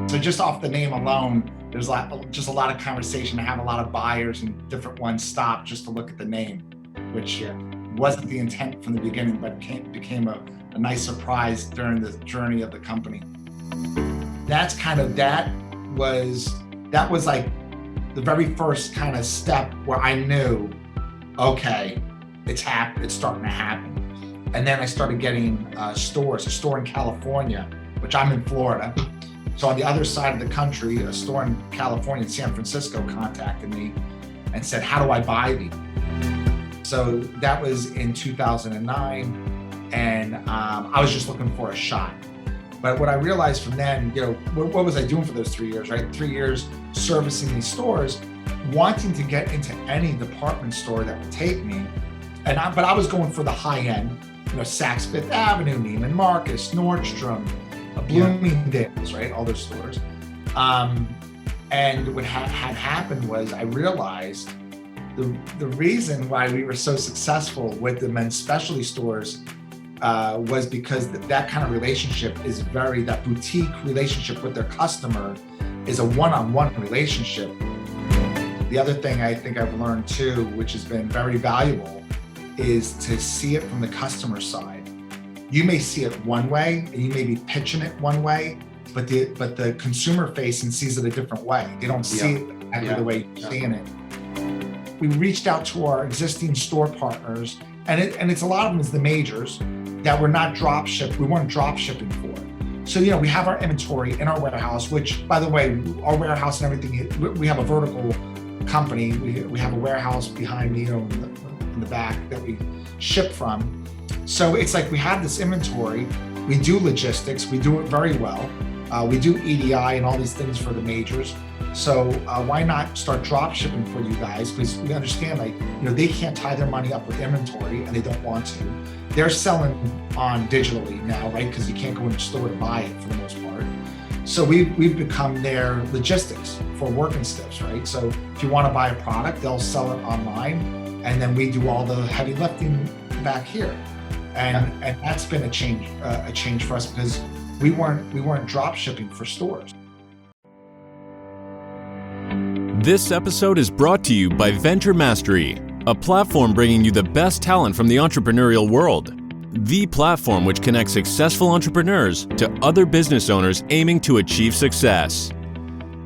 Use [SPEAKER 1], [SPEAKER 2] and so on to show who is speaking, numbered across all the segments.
[SPEAKER 1] So just off the name alone, there's just a lot of conversation. I have a lot of buyers and different ones stop just to look at the name, which wasn't the intent from the beginning, but became a nice surprise during the journey of the company. That was like the very first kind of step where I knew, okay, it's starting to happen. And then I started getting stores, a store in California, which I'm in Florida. So on the other side of the country, a store in California, in San Francisco, contacted me and said, how do I buy these? So that was in 2009. And I was just looking for a shot. But what I realized from then, what was I doing for those 3 years, right? 3 years servicing these stores, wanting to get into any department store that would take me. But I was going for the high end, Saks Fifth Avenue, Neiman Marcus, Nordstrom, Bloomingdale's, right? All those stores. And what had happened was I realized the reason why we were so successful with the men's specialty stores was because that kind of relationship that boutique relationship with their customer is a one-on-one relationship. The other thing I think I've learned too, which has been very valuable, is to see it from the customer side. You may see it one way and you may be pitching it one way, but the consumer facing sees it a different way. They don't see it exactly the way you're seeing it. We reached out to our existing store partners, and it's a lot of them is the majors that we're not we weren't drop shipping for. So, we have our inventory in our warehouse, which, by the way, our warehouse and everything, we have a vertical company. We have a warehouse behind me, in the back that we ship from. So it's like we have this inventory, we do logistics, we do it very well. We do EDI and all these things for the majors. So why not start drop shipping for you guys? Because we understand they can't tie their money up with inventory and they don't want to. They're selling on digitally now, right? Because you can't go in the store to buy it for the most part. So we've become their logistics for Würkin stiffs, right? So if you want to buy a product, they'll sell it online, and then we do all the heavy lifting back here. And that's been a change for us because we weren't drop shipping for stores.
[SPEAKER 2] This episode is brought to you by Venture Mastery, a platform bringing you the best talent from the entrepreneurial world. The platform which connects successful entrepreneurs to other business owners aiming to achieve success.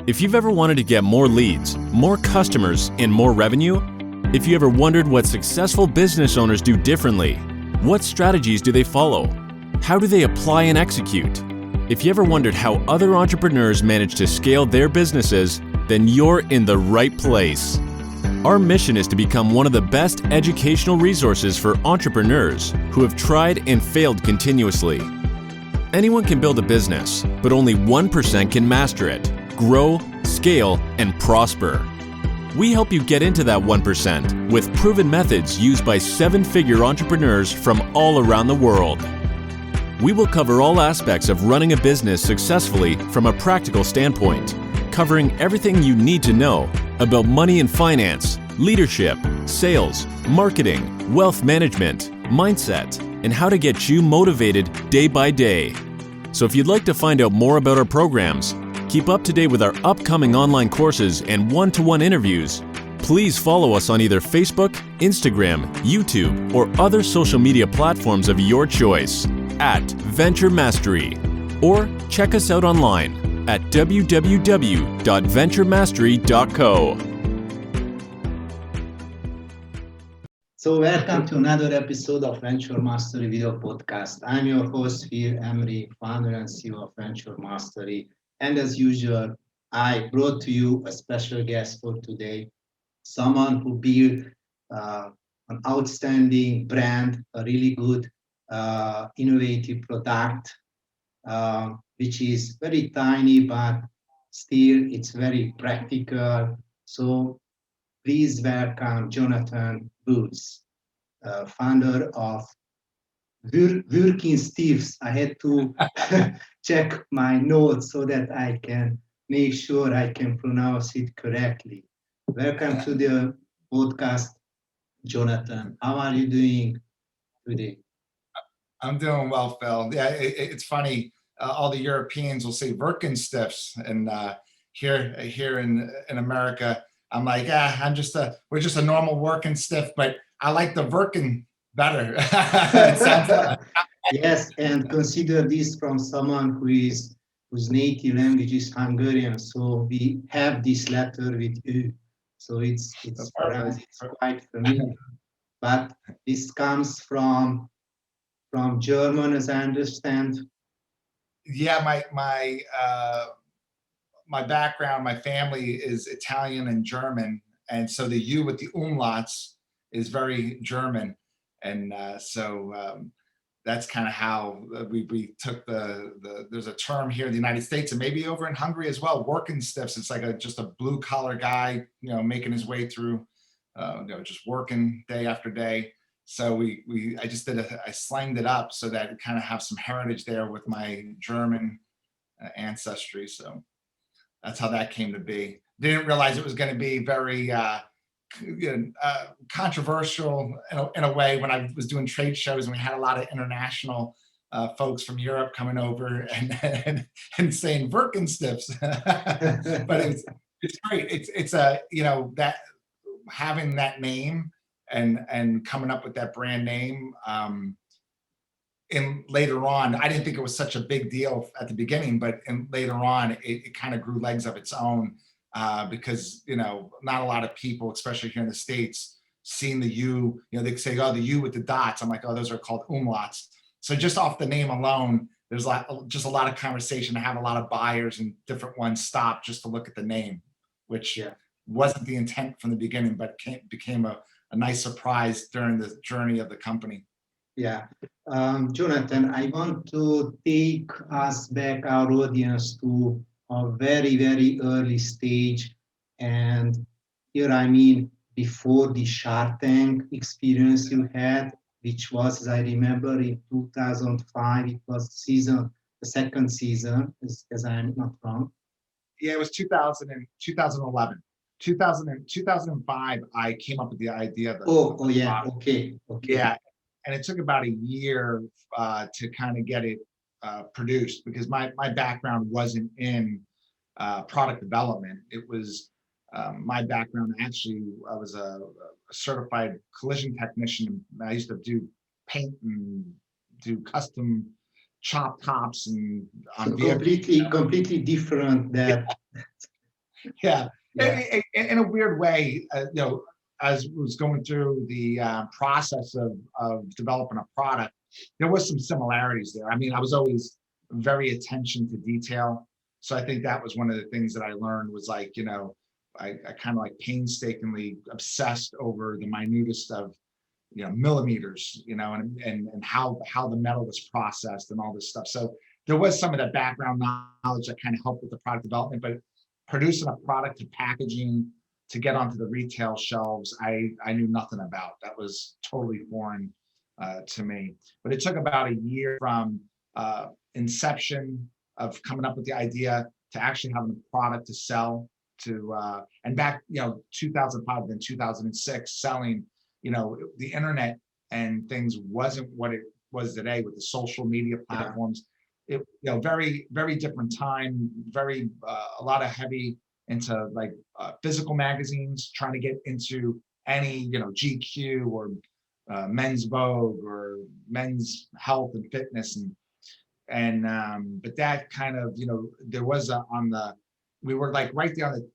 [SPEAKER 2] If you've ever wanted to get more leads, more customers, and more revenue, if you ever wondered what successful business owners do differently, what strategies do they follow? How do they apply and execute? If you ever wondered how other entrepreneurs manage to scale their businesses, then you're in the right place. Our mission is to become one of the best educational resources for entrepreneurs who have tried and failed continuously. Anyone can build a business, but only 1% can master it, grow, scale, and prosper. We help you get into that 1% with proven methods used by 7-figure entrepreneurs from all around the world. We will cover all aspects of running a business successfully from a practical standpoint, covering everything you need to know about money and finance, leadership, sales, marketing, wealth management, mindset, and how to get you motivated day by day. So if you'd like to find out more about our programs, keep up to date with our upcoming online courses and one-to-one interviews, please follow us on either Facebook, Instagram, YouTube, or other social media platforms of your choice at Venture Mastery, or check us out online at www.venturemastery.co.
[SPEAKER 3] So welcome to another episode of Venture Mastery video podcast. I'm your host, Phil Amery, founder and CEO of Venture Mastery. And as usual, I brought to you a special guest for today, someone who built an outstanding brand, a really good innovative product, which is very tiny, but still it's very practical. So please welcome Jonathan Booth, founder of Würkin Stiffs. I had to check my notes so that I can make sure I can pronounce it correctly. Welcome to the podcast, Jonathan. How are you doing today?
[SPEAKER 1] I'm doing well, Phil. Yeah, it's funny. all the Europeans will say Würkin stiffs, and here in America, I'm like, we're just a normal working stiff, but I like the Würkin better. It sounds like,
[SPEAKER 3] Yes, and consider this from someone whose native language is Hungarian. So we have this letter with U. So it's for us
[SPEAKER 1] perfect.
[SPEAKER 3] it's quite familiar. But this comes from German, as I understand.
[SPEAKER 1] Yeah, my background, my family is Italian and German, and so the U with the umlauts is very German, and that's kind of how we took there's a term here in the United States and maybe over in Hungary as well, working stiffs. It's like just a blue collar guy, making his way through, just working day after day. So I slanged it up so that it kind of have some heritage there with my German ancestry. So that's how that came to be. Didn't realize it was going to be very controversial in a way when I was doing trade shows and we had a lot of international folks from Europe coming over and saying Birkenstips. But it's great. It's a that having that name and coming up with that brand name. And later on, I didn't think it was such a big deal at the beginning, but later on, it kind of grew legs of its own because not a lot of people, especially here in the States, seeing the U. They say, "Oh, the U with the dots." I'm like, "Oh, those are called umlauts." So just off the name alone, there's just a lot of conversation. I have a lot of buyers and different ones stop just to look at the name, which wasn't the intent from the beginning, but became a nice surprise during the journey of the company.
[SPEAKER 3] Yeah. Jonathan, I want to take us back, our audience, to a very, very early stage. And here I mean before the Shark Tank experience you had, which was, as I remember, in 2005. It was the second season, as I'm not wrong.
[SPEAKER 1] Yeah, it was 2000 and 2011. 2005, I came up with the idea of
[SPEAKER 3] yeah. Okay.
[SPEAKER 1] Yeah, and it took about a year to kind of get it produced because my background wasn't in product development. It was my background. Actually, I was a certified collision technician. I used to do paint and do custom chop tops and
[SPEAKER 3] so completely different. That
[SPEAKER 1] yeah. In a weird way, as was going through the process of developing a product, there was some similarities there. I mean, I was always very attention to detail. So I think that was one of the things that I learned was I kind of like painstakingly obsessed over the minutest of, millimeters, and how the metal was processed and all this stuff. So there was some of that background knowledge that kind of helped with the product development, but producing a product to packaging to get onto the retail shelves, I knew nothing about. That was totally foreign to me. But it took about a year from inception of coming up with the idea to actually having a product to sell to, and back, 2005 then 2006, selling, the internet and things wasn't what it was today with the social media platforms. It, very, very different time, very, a lot of heavy into like physical magazines, trying to get into any, GQ or Men's Vogue or Men's Health and Fitness. But that kind of, there was we were like right there on the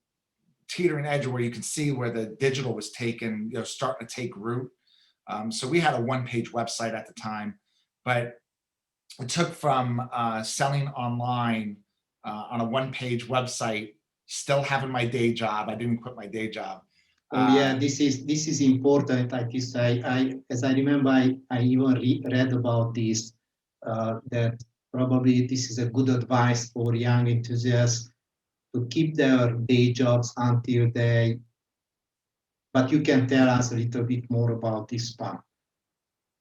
[SPEAKER 1] teetering edge where you can see where the digital was taken, starting to take root. So we had a one-page website at the time, but it took from selling online on a one-page website, still having my day job. I didn't quit my day job.
[SPEAKER 3] This is important. I as I remember, I even read about this, that probably this is a good advice for young enthusiasts to keep their day jobs until they. But you can tell us a little bit more about this part.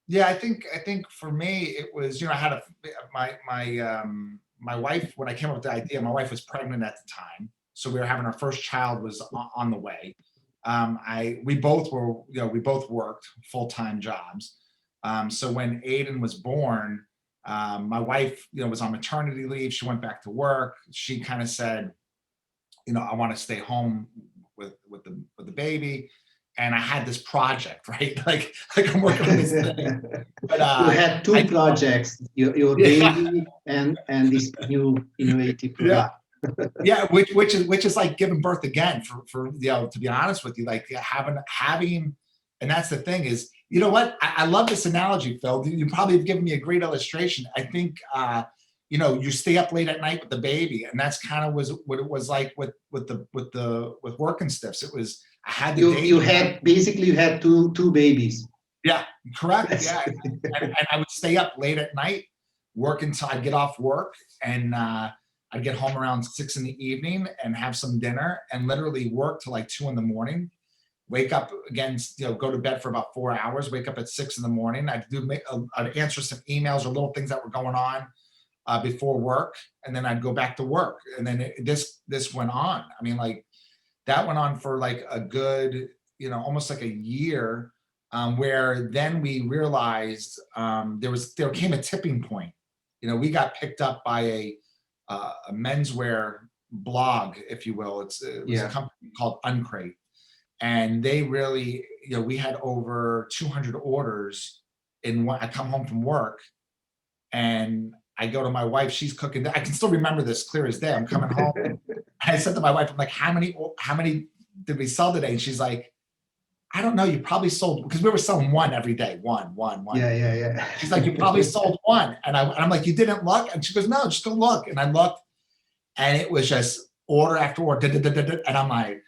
[SPEAKER 1] Yeah, I think for me it was, I had my wife, when I came up with the idea, my wife was pregnant at the time, so we were having our first child was on the way. We both worked full-time jobs. So when Aiden was born, My wife, was on maternity leave. She went back to work. She kind of said, I want to stay home with the baby. And I had this project, right? Like I'm working on this thing. But
[SPEAKER 3] You had two projects, your
[SPEAKER 1] yeah,
[SPEAKER 3] baby and this new innovative
[SPEAKER 1] yeah,
[SPEAKER 3] product.
[SPEAKER 1] yeah, which is like giving birth again for to be honest with you, like having, and that's the thing is, you know what? I love this analogy, Phil. You probably have given me a great illustration. I think you stay up late at night with the baby, and that's kind of was what it was like with Workin Stiffs. It was I had the day.
[SPEAKER 3] You had two babies.
[SPEAKER 1] Yeah, correct. Yeah, and I would stay up late at night, work until I'd get off work, and I'd get home around 6 in the evening and have some dinner, and literally work till like 2 in the morning. Wake up again, go to bed for about 4 hours. Wake up at 6 in the morning. I'd answer some emails or little things that were going on before work, and then I'd go back to work. And then this went on. I mean, like that went on for like a good, almost like a year, where then we realized there came a tipping point. We got picked up by a menswear blog, if you will. It was a company called Uncrate. And they really, we had over 200 orders I come home from work and I go to my wife, she's cooking. I can still remember this clear as day. I'm coming home. And I said to my wife, I'm like, how many did we sell today? And she's like, I don't know. You probably sold, because we were selling one every day. One.
[SPEAKER 3] Yeah.
[SPEAKER 1] She's like, you probably sold one. And I'm like, you didn't look? And she goes, no, just go look. And I looked, and it was just order after order. And I'm like,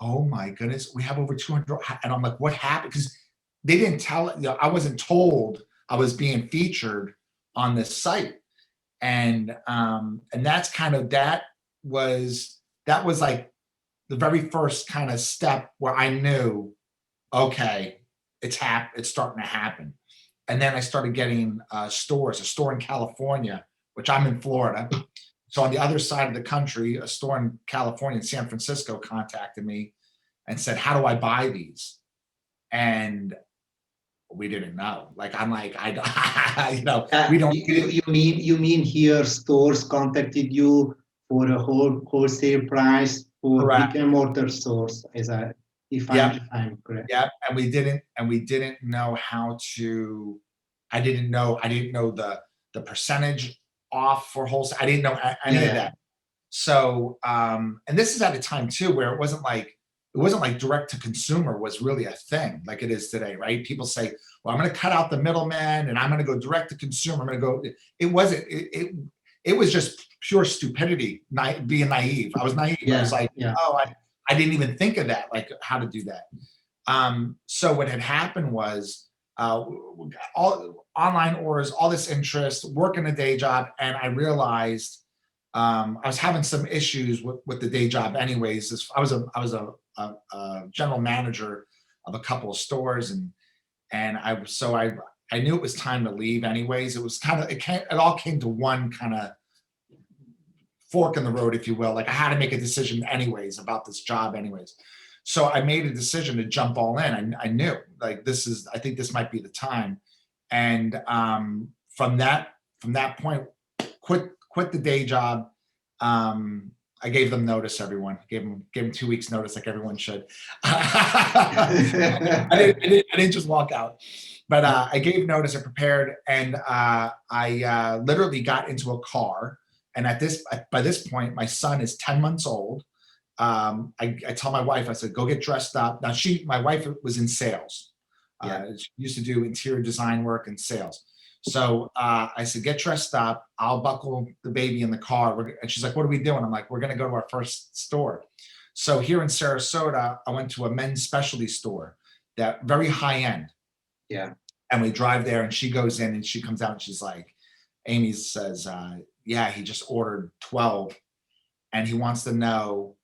[SPEAKER 1] oh my goodness, we have over 200. And I'm like, what happened? Because they didn't tell, I wasn't told I was being featured on this site. And that's kind of, that was like the very first kind of step where I knew, okay, it's starting to happen. And then I started getting a store in California, which I'm in Florida. So on the other side of the country, a store in California, in San Francisco, contacted me and said, how do I buy these? And we didn't know. Like, I'm like, we don't.
[SPEAKER 3] You mean here stores contacted you for a wholesale price for brick and mortar stores, if I'm correct.
[SPEAKER 1] Yeah, and we didn't know how to. I didn't know the percentage off for wholesale. I didn't know any of that. So, and this is at a time too where it wasn't like direct to consumer was really a thing like it is today, right? People say, well, I'm going to cut out the middleman and I'm going to go direct to consumer. I'm going to go. It wasn't. It was just pure stupidity, being naive. I was naive. I was like, oh, I didn't even think of that, like how to do that. So what had happened was all online orders, all this interest, working a day job, and I realized I was having some issues with the day job. Anyways, I was a general manager of a couple of stores, and I knew it was time to leave. Anyways, it was kind of it all came to one kind of fork in the road, if you will. Like I had to make a decision anyways about this job anyways. So I made a decision to jump all in. I knew like I think this might be the time. And from that point, quit the day job. I gave them notice, everyone. Gave them 2 weeks notice like everyone should. I didn't just walk out. But I gave notice, I prepared, and I literally got into a car. And by this point, my son is 10 months old. I tell my wife, I said, go get dressed up. Now my wife was in sales. She used to do interior design work and sales. So I said, get dressed up. I'll buckle the baby in the car. And she's like, what are we doing? I'm like, we're going to go to our first store. So here in Sarasota, I went to a men's specialty store that very high end.
[SPEAKER 3] Yeah.
[SPEAKER 1] And we drive there, and she goes in and she comes out and she's like, Amy says, yeah, he just ordered 12 and he wants to know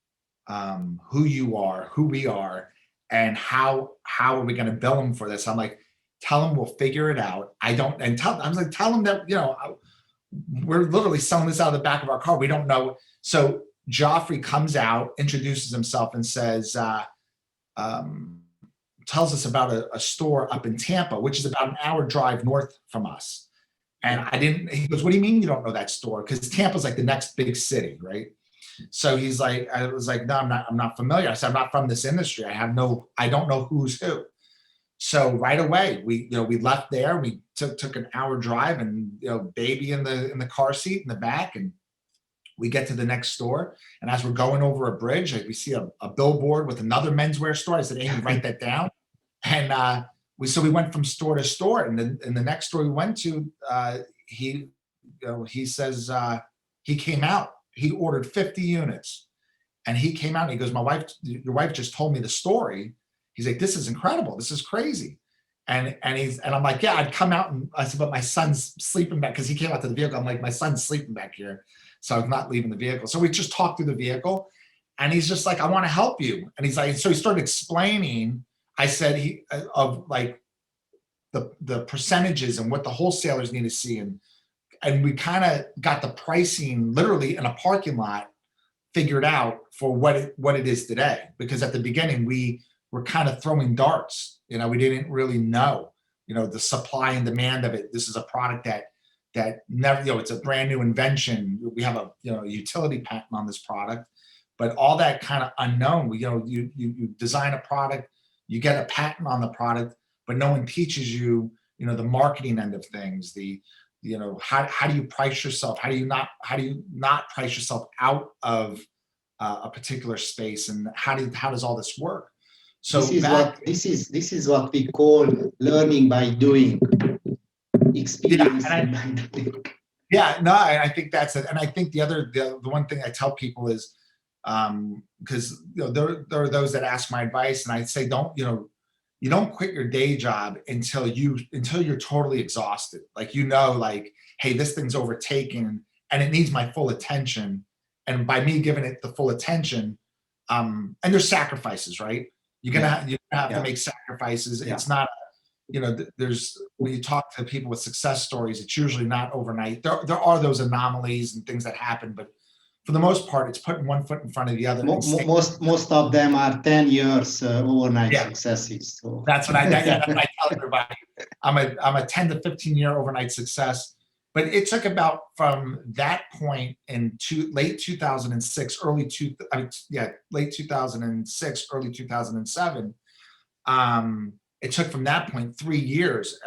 [SPEAKER 1] who you are, who we are, and how are we going to bill him for this? I'm like, tell him we'll figure it out. I was like, tell him that, we're literally selling this out of the back of our car. We don't know. So Joffrey comes out, introduces himself and says, tells us about a store up in Tampa, which is about an hour drive north from us. And he goes, what do you mean you don't know that store? Because Tampa's like the next big city, right? So he's like, I was like, no, I'm not familiar. I said, I'm not from this industry. I don't know who's who. So right away, we left there. We took an hour drive, and baby in the car seat in the back, and we get to the next store. And as we're going over a bridge, like, we see a billboard with another menswear store. I said, Amy, write that down. And we went from store to store, and then in the next store we went to, he says he came out. He ordered 50 units, and he came out and he goes, your wife just told me the story. He's like, this is incredible. This is crazy. And I'm like, yeah, I'd come out, and I said, but my son's sleeping back, because he came out to the vehicle. I'm like, my son's sleeping back here, so I'm not leaving the vehicle. So we just talked through the vehicle, and he's just like, I want to help you. And he's like, so he started explaining. I said of like the percentages and what the wholesalers need to see, and we kind of got the pricing literally in a parking lot figured out for what it is today. Because at the beginning we were kind of throwing darts. We didn't really know, the supply and demand of it. This is a product that never, it's a brand new invention. We have a utility patent on this product, but all that kind of unknown. You design a product, you get a patent on the product, but no one teaches you, the marketing end of things. How do you price yourself? How do you not price yourself out of a particular space? And how does all this work? So
[SPEAKER 3] this is what we call learning by doing, experience.
[SPEAKER 1] I think that's it. And I think the one thing I tell people is, because there are those that ask my advice, and I say, you don't quit your day job until you're totally exhausted. Like, hey, this thing's overtaken and it needs my full attention. And by me giving it the full attention, and there's sacrifices, right? You're gonna have to make sacrifices. Yeah. It's not, there's, when you talk to people with success stories, it's usually not overnight. There are those anomalies and things that happen, but for the most part, it's putting one foot in front of the other.
[SPEAKER 3] Most of them are 10 years overnight successes. So.
[SPEAKER 1] That's what I tell everybody. I'm a 10 to 15 year overnight success. But it took about from that point in late 2006, late 2006, early 2007. It took from that point 3 years.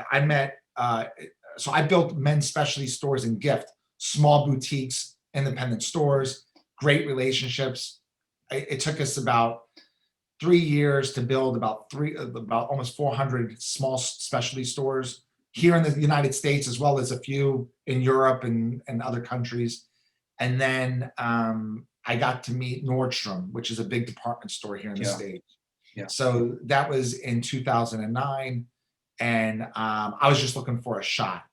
[SPEAKER 1] So I built men's specialty stores and gift, small boutiques, independent stores, great relationships. It took us about 3 years to build about almost 400 small specialty stores here in the United States, as well as a few in Europe and other countries. And then I got to meet Nordstrom, which is a big department store here in the States. Yeah. So that was in 2009. And I was just looking for a shot.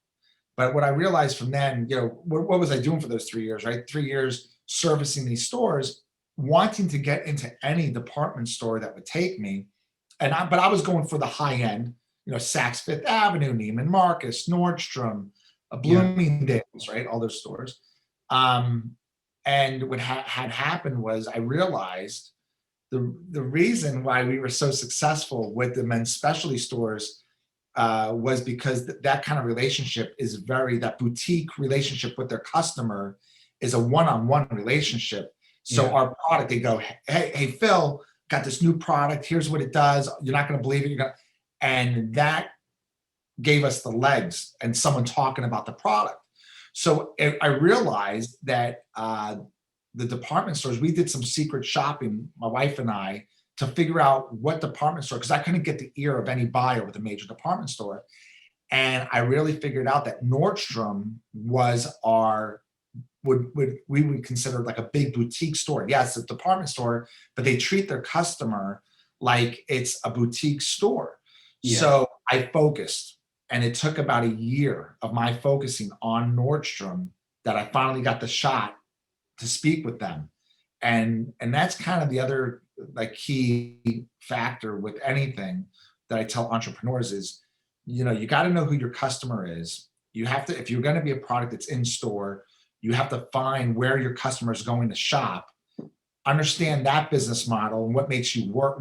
[SPEAKER 1] But what I realized from then, what was I doing for those 3 years, right? 3 years servicing these stores, wanting to get into any department store that would take me. But I was going for the high end, Saks Fifth Avenue, Neiman Marcus, Nordstrom, Bloomingdale's, right? All those stores. And what had happened was I realized the reason why we were so successful with the men's specialty stores was because that kind of relationship is that boutique relationship with their customer is a one-on-one relationship. So our product, they go, hey, Phil, got this new product. Here's what it does. You're not going to believe it. And that gave us the legs and someone talking about the product. So I realized that the department stores, we did some secret shopping, my wife and I, to figure out what department store, because I couldn't get the ear of any buyer with a major department store. And I really figured out that Nordstrom was we would consider like a big boutique store. Yes, it's a department store, but they treat their customer like it's a boutique store. Yeah. So I focused, and it took about a year of my focusing on Nordstrom that I finally got the shot to speak with them. And that's kind of the other key factor with anything that I tell entrepreneurs is, you got to know who your customer is. You have to, if you're going to be a product that's in store, you have to find where your customer is going to shop, understand that business model and what makes you work,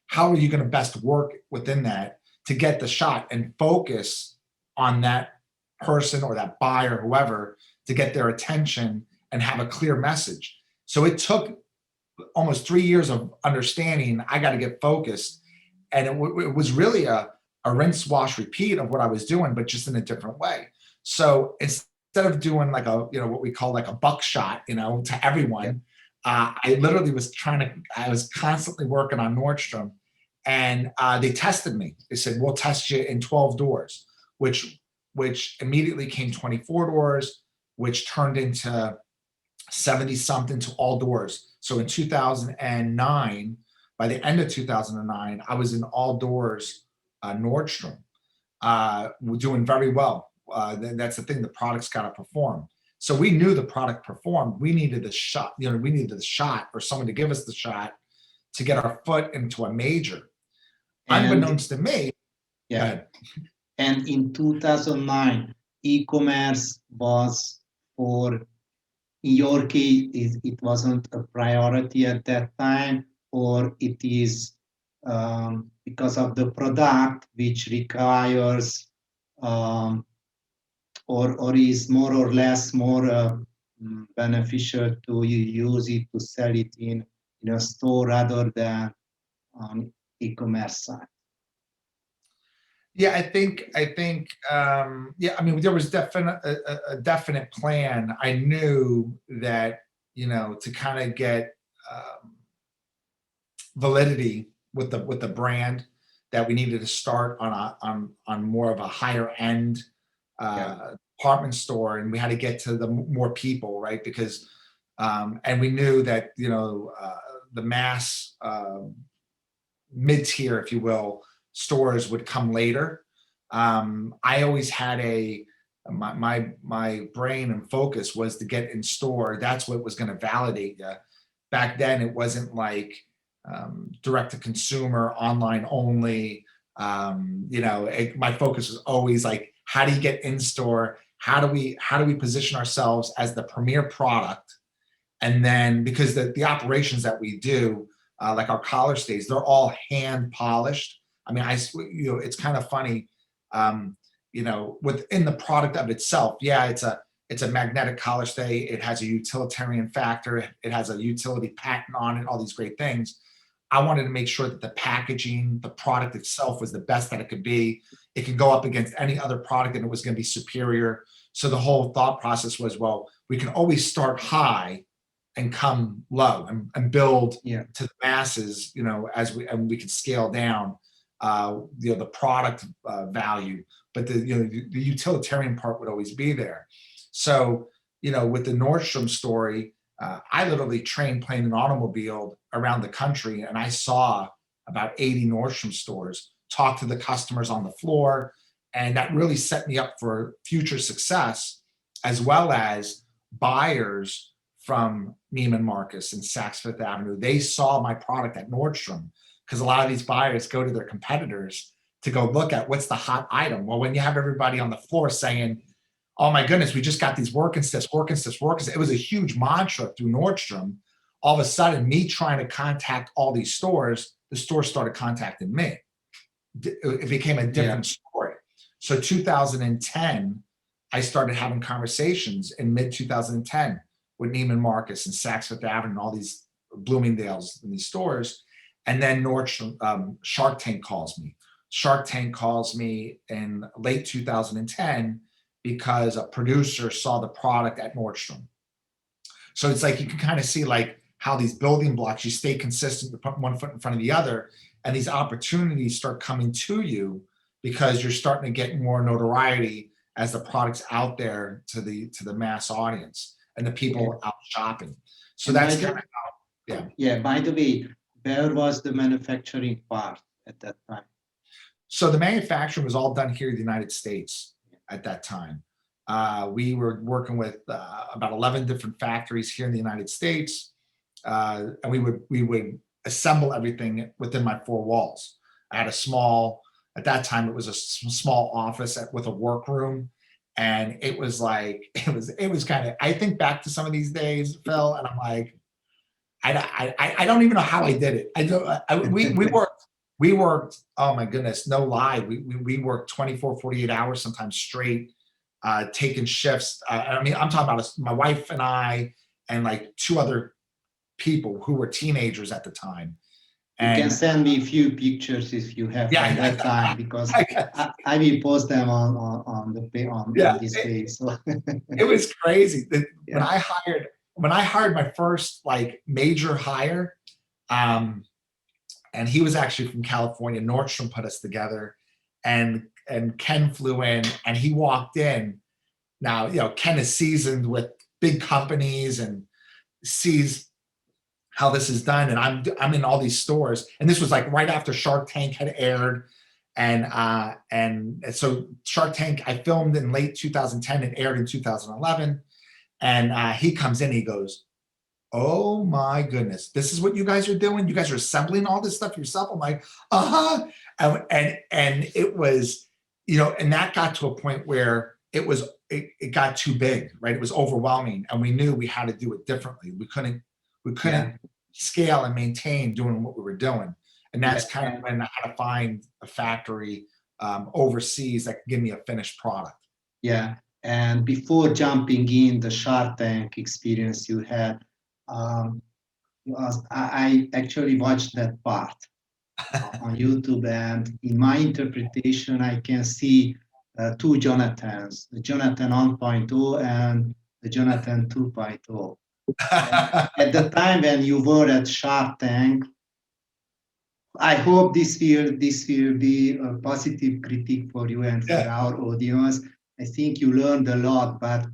[SPEAKER 1] how are you going to best work within that to get the shot, and focus on that person or that buyer, whoever, to get their attention and have a clear message. So it took almost 3 years of understanding I got to get focused. And it was really a rinse, wash, repeat of what I was doing, but just in a different way. So instead of doing like what we call like a buckshot, to everyone, I literally I was constantly working on Nordstrom, and they tested me. They said, we'll test you in 12 doors, which immediately came 24 doors, which turned into 70 something to all doors. So in 2009, by the end of 2009, I was in all doors Nordstrom. We're doing very well. That's the thing, the product's got to perform. So we knew the product performed. We needed the shot, we needed the shot or someone to give us the shot to get our foot into a major. Unbeknownst to me.
[SPEAKER 3] Yeah. And in 2009, e-commerce was in your case, it wasn't a priority at that time, or it is because of the product which requires or is more or less more beneficial to use it to sell it in a store rather than on e-commerce site?
[SPEAKER 1] Yeah, I think, there was a definite plan. I knew that, to kind of get validity with the brand, that we needed to start on more of a higher end department store, and we had to get to the more people, right? Because and we knew that the mass mid-tier, if you will, stores would come later. I always had my brain and focus was to get in store. That's what was going to validate you. Back then, it wasn't like direct to consumer, online only. My focus was always like, how do you get in store? How do we position ourselves as the premier product? And then, because the operations that we do, like our collar stays, they're all hand polished. I mean, it's kind of funny, within the product of itself. Yeah, it's a magnetic collar stay. It has a utilitarian factor. It has a utility patent on it, all these great things. I wanted to make sure that the packaging, the product itself was the best that it could be. It could go up against any other product and it was going to be superior. So the whole thought process was, well, we can always start high and come low and build to the masses, as we can scale down, the product value, but the utilitarian part would always be there. So, with the Nordstrom story, I literally trained playing an automobile around the country, and I saw about 80 Nordstrom stores, talk to the customers on the floor, and that really set me up for future success, as well as buyers from Neiman Marcus and Saks Fifth Avenue. They saw my product at Nordstrom, because a lot of these buyers go to their competitors to go look at what's the hot item. Well, when you have everybody on the floor saying, oh my goodness, we just got these Würkin stiffs. It was a huge mantra through Nordstrom. All of a sudden, me trying to contact all these stores, the stores started contacting me. It became a different story. So 2010, I started having conversations in mid-2010 with Neiman Marcus and Saks Fifth Avenue and all these Bloomingdale's in these stores. And then Nordstrom, Shark Tank calls me. Shark Tank calls me in late 2010 because a producer saw the product at Nordstrom. So it's like you can kind of see like how these building blocks, you stay consistent, you put one foot in front of the other, and these opportunities start coming to you because you're starting to get more notoriety as the product's out there to the mass audience and the people out shopping. So that's kind of how,
[SPEAKER 3] Yeah, by the way, where was the manufacturing part at that time?
[SPEAKER 1] So the manufacturing was all done here in the United States at that time. We were working with about 11 different factories here in the United States, and we would assemble everything within my four walls. I had at that time, it was a small office with a workroom, and it was kind of, I think back to some of these days, Phil, and I'm like, I don't even know how I did it. We worked, oh my goodness, no lie. We worked 24, 48 hours, sometimes straight, taking shifts. I mean, I'm talking about my wife and I and like two other people who were teenagers at the time.
[SPEAKER 3] You can
[SPEAKER 1] And
[SPEAKER 3] send me a few pictures if you have
[SPEAKER 1] yeah,
[SPEAKER 3] by that time, because
[SPEAKER 1] I guess,
[SPEAKER 3] I will post them on
[SPEAKER 1] yeah,
[SPEAKER 3] this page. So
[SPEAKER 1] it was crazy. When
[SPEAKER 3] yeah,
[SPEAKER 1] I hired my first like major hire, um, and he was actually from California. Nordstrom put us together, and Ken flew in, and he walked in. Now, Ken is seasoned with big companies and sees how this is done. And I'm in all these stores, and this was like right after Shark Tank had aired, and so Shark Tank I filmed in late 2010 and aired in 2011. And he comes in, he goes, "Oh my goodness, this is what you guys are doing? You guys are assembling all this stuff yourself?" I'm like, "Uh-huh." And it was, and that got to a point where it got too big, right? It was overwhelming, and we knew we had to do it differently. We couldn't
[SPEAKER 3] yeah,
[SPEAKER 1] scale and maintain doing what we were doing. And
[SPEAKER 3] yeah,
[SPEAKER 1] that's kind of when I had to find a factory overseas that could give me a finished product.
[SPEAKER 3] yeah. And before jumping in the Shark Tank experience you had, um, I actually watched that part on YouTube, and in my interpretation, I can see two Jonathans, the Jonathan 1.0 and the Jonathan 2.0. And at the time when you were at Shark Tank, I hope this will be a positive critique for you and for
[SPEAKER 1] Yeah.
[SPEAKER 3] our audience. I think you learned a lot, but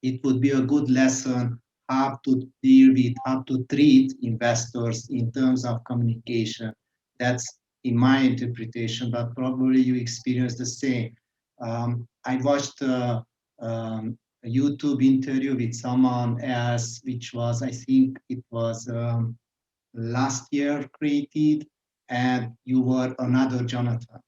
[SPEAKER 3] it would be a good lesson how to deal with, how to treat investors in terms of communication. That's in my interpretation, but probably you experienced the same. I watched a YouTube interview with someone else, which was, I think it was last year created, and you were another Jonathan,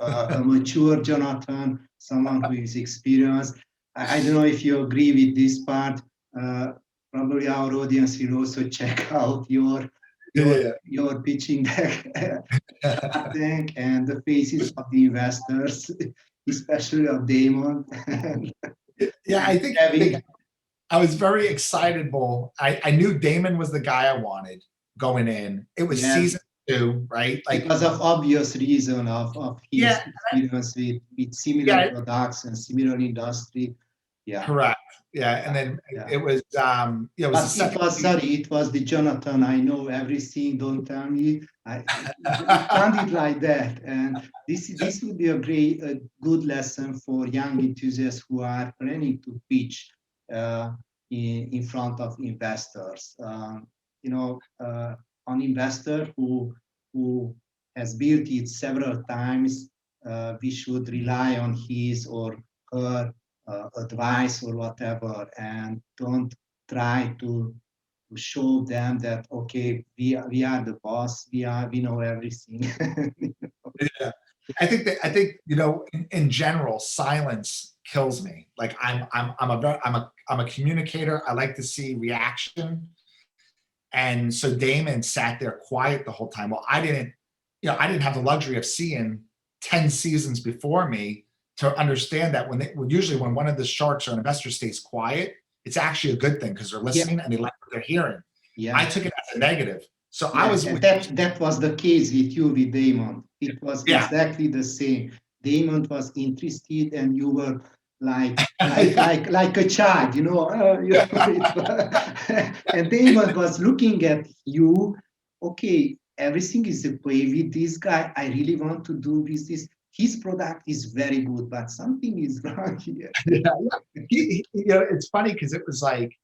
[SPEAKER 3] a mature Jonathan, someone who is experienced. I don't know if you agree with this part. Uh, Probably our audience will also check out
[SPEAKER 1] Yeah.
[SPEAKER 3] your pitching deck, I
[SPEAKER 1] Yeah.
[SPEAKER 3] think, and the faces of the investors, especially of Damon and,
[SPEAKER 1] Yeah,
[SPEAKER 3] and
[SPEAKER 1] I think
[SPEAKER 3] Kevin.
[SPEAKER 1] I was very excitable. I knew Damon was the guy I wanted going in. It was
[SPEAKER 3] Yes,
[SPEAKER 1] season two, right? Like,
[SPEAKER 3] because of obvious reason of
[SPEAKER 1] yeah,
[SPEAKER 3] his experience with similar
[SPEAKER 1] yeah,
[SPEAKER 3] products and similar industry. Yeah,
[SPEAKER 1] correct. Yeah, and
[SPEAKER 3] yeah,
[SPEAKER 1] then
[SPEAKER 3] yeah.
[SPEAKER 1] it was, it was the
[SPEAKER 3] But
[SPEAKER 1] second.
[SPEAKER 3] it was the Jonathan. I know everything. Don't tell me. It sounded like that, and this would be a good lesson for young enthusiasts who are planning to pitch in front of investors. An investor who has built it several times, we should rely on his or her advice or whatever, and don't try to show them that okay, we are the boss, we know everything.
[SPEAKER 1] Yeah. I think in general, silence kills me. Like I'm a communicator. I like to see reaction. And so Damon sat there quiet the whole time. Well, I didn't have the luxury of seeing 10 seasons before me to understand that usually when one of the sharks or investors stays quiet, it's actually a good thing because they're
[SPEAKER 3] Yeah,
[SPEAKER 1] listening and they like what they're hearing. I
[SPEAKER 3] yeah,
[SPEAKER 1] took it as a negative. So I
[SPEAKER 3] yeah.
[SPEAKER 1] was
[SPEAKER 3] And
[SPEAKER 1] with,
[SPEAKER 3] that was the case with you with Damon. It was
[SPEAKER 1] yeah.
[SPEAKER 3] exactly the same. Damon was interested, and you were like a child, and Damon was looking at you. Okay, everything is okay with this guy. I really want to do business. His product is very good, but something is wrong here.
[SPEAKER 1] Yeah. It's funny because it was like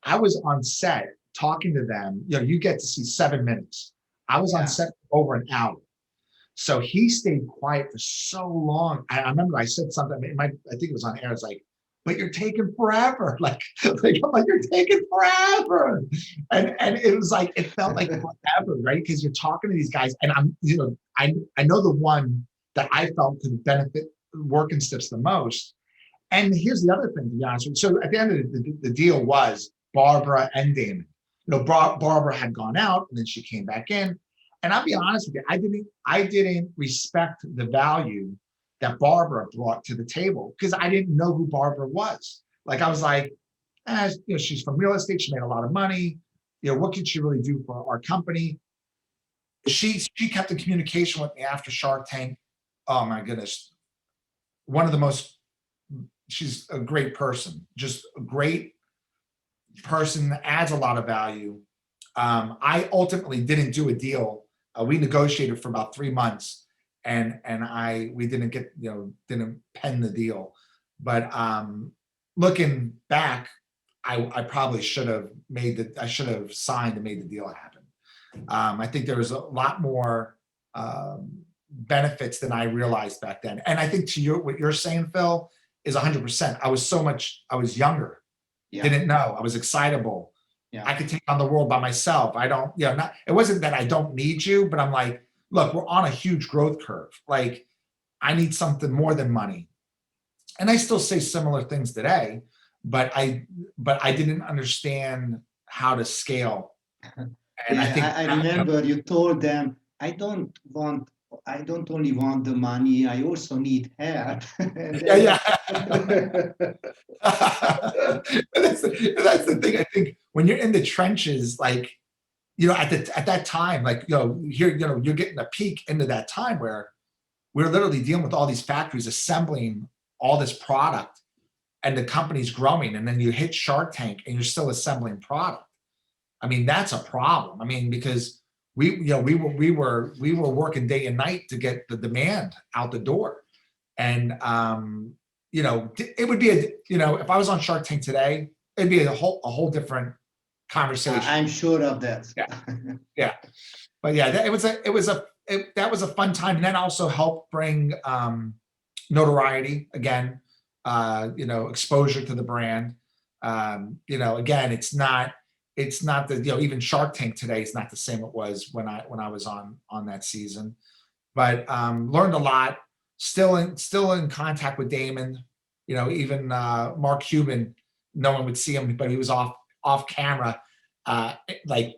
[SPEAKER 1] I was on set talking to them. You get to see 7 minutes. I was on
[SPEAKER 3] Yeah,
[SPEAKER 1] set for over an hour. So he stayed quiet for so long. I remember I said something. I think it was on air. It's like, but you're taking forever. Like I'm like, you're taking forever. And it was like it felt like forever, right? Because you're talking to these guys, and I know the one that I felt could benefit working steps the most. And here's the other thing, to be honest with you. So at the end of the deal was Barbara and Damon. Barbara had gone out, and then she came back in. And I'll be honest with you, I didn't respect the value that Barbara brought to the table, because I didn't know who Barbara was. Like, I was like, she's from real estate. She made a lot of money. What could she really do for our company? She kept in communication with me after Shark Tank. Oh my goodness. She's a great person, just a great person that adds a lot of value. I ultimately didn't do a deal. We negotiated for about 3 months, and we didn't didn't pen the deal. But looking back, I probably should have signed and made the deal happen. I think there was a lot more benefits than I realized back then. And I think what you're saying, Phil, is 100%. I was younger, didn't know. I was excitable. I could take on the world by myself. It wasn't that I don't need you, but I'm like, look, we're on a huge growth curve. Like, I need something more than money. And I still say similar things today, but I didn't understand how to scale. And
[SPEAKER 3] I remember you told them, I don't only want the money, I also need help.
[SPEAKER 1] Yeah. That's the thing. I think when you're in the trenches, like, at that time, like, you're getting a peek into that time where we're literally dealing with all these factories assembling all this product, and the company's growing, and then you hit Shark Tank and you're still assembling product. I mean, that's a problem. I mean, because we were working day and night to get the demand out the door. And it would be if I was on Shark Tank today, it'd be a whole different conversation.
[SPEAKER 3] I'm sure of that.
[SPEAKER 1] Yeah. But yeah, that was a fun time, and then also helped bring notoriety again, exposure to the brand. Again, it's not even Shark Tank today is not the same it was when I was on that season. But learned a lot. Still in contact with Damon. Even Mark Cuban, no one would see him, but he was off camera, like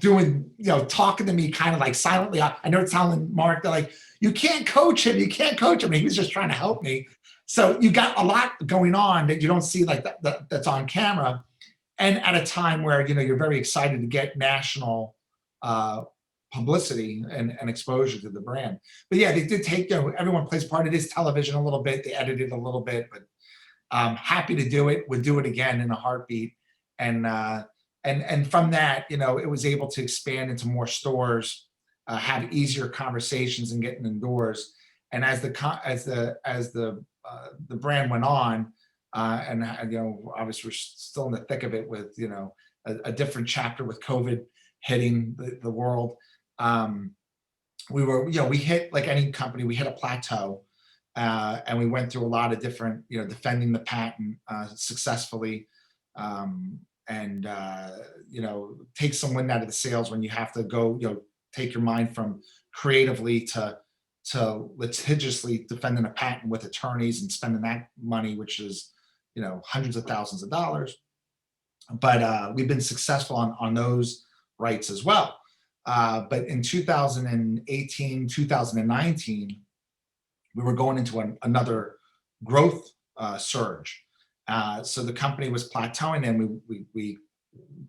[SPEAKER 1] doing, talking to me kind of like silently. I know telling Mark, they're like, you can't coach him. And he was just trying to help me. So you got a lot going on that you don't see like that's on camera. And at a time where, you're very excited to get national publicity and exposure to the brand. But yeah, they did take, everyone plays part. It is television a little bit. They edited a little bit, but happy to do it. Would do it again in a heartbeat. And from that, it was able to expand into more stores, have easier conversations and getting indoors. And as the brand went on, and obviously we're still in the thick of it with a different chapter with COVID hitting the world. We hit, like any company, we hit a plateau, and we went through a lot of different, defending the patent successfully, and take some wind out of the sails when you have to go, take your mind from creatively to litigiously defending a patent with attorneys and spending that money, which is hundreds of thousands of dollars. But we've been successful on those rights as well. But in 2018, 2019, we were going into another growth surge. So the company was plateauing, and we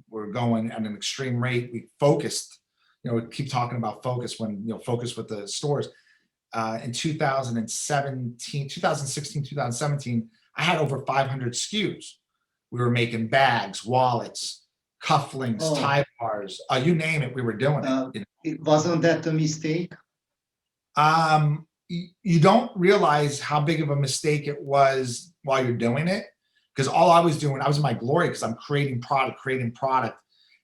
[SPEAKER 1] were going at an extreme rate. We focused, we keep talking about focus focus with the stores. In 2016, 2017, I had over 500 SKUs. We were making bags, wallets, cufflinks, tie bars, you name it, we were doing it.
[SPEAKER 3] It wasn't that a mistake?
[SPEAKER 1] You don't realize how big of a mistake it was while you're doing it, because all I was doing, I was in my glory because I'm creating product,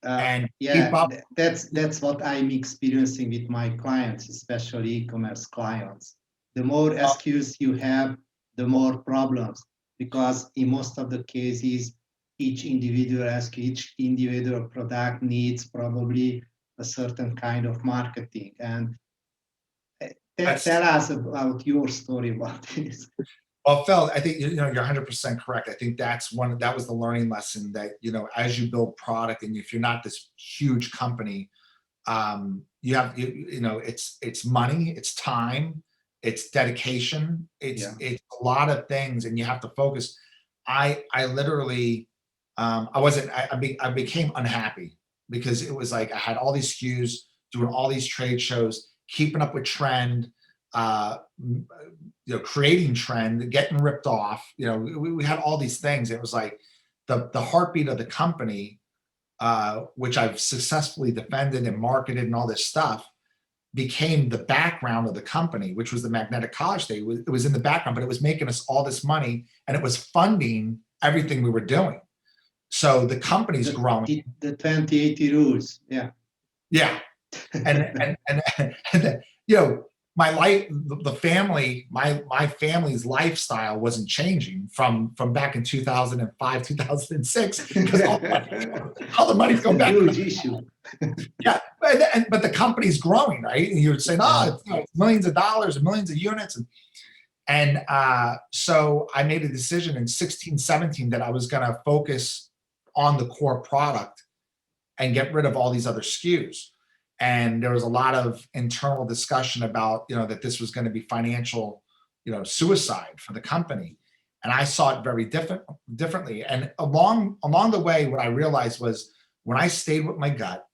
[SPEAKER 1] and keep up.
[SPEAKER 3] That's what I'm experiencing with my clients, especially e-commerce clients. The more SKUs you have, the more problems, because in most of the cases, each individual SKU, each individual product needs probably a certain kind of marketing. And tell us about your story about this.
[SPEAKER 1] Well, Phil, I think you're 100% correct. I think that was the learning lesson that as you build product, and if you're not this huge company, you have it's money, it's time, it's dedication, it's
[SPEAKER 3] Yeah.
[SPEAKER 1] it's a lot of things, and you have to focus. I literally, I wasn't, I became unhappy because it was like I had all these SKUs, doing all these trade shows, keeping up with trend, creating trend, getting ripped off. We had all these things. It was like the heartbeat of the company, which I've successfully defended and marketed and all this stuff, became the background of the company, which was the magnetic college day. It was in the background, but it was making us all this money and it was funding everything we were doing. So the company's growing.
[SPEAKER 3] The 2080 rules. Yeah.
[SPEAKER 1] Yeah. And my life, the family, my family's lifestyle wasn't changing from back in 2005, 2006, because all the money's going back.
[SPEAKER 3] Huge issue.
[SPEAKER 1] Yeah, but the company's growing, right? And you're saying, it's millions of dollars and millions of units. And so I made a decision in 16, 17 that I was going to focus on the core product and get rid of all these other SKUs. And there was a lot of internal discussion about, that this was going to be financial, suicide for the company. And I saw it very differently. And along the way, what I realized was when I stayed with my gut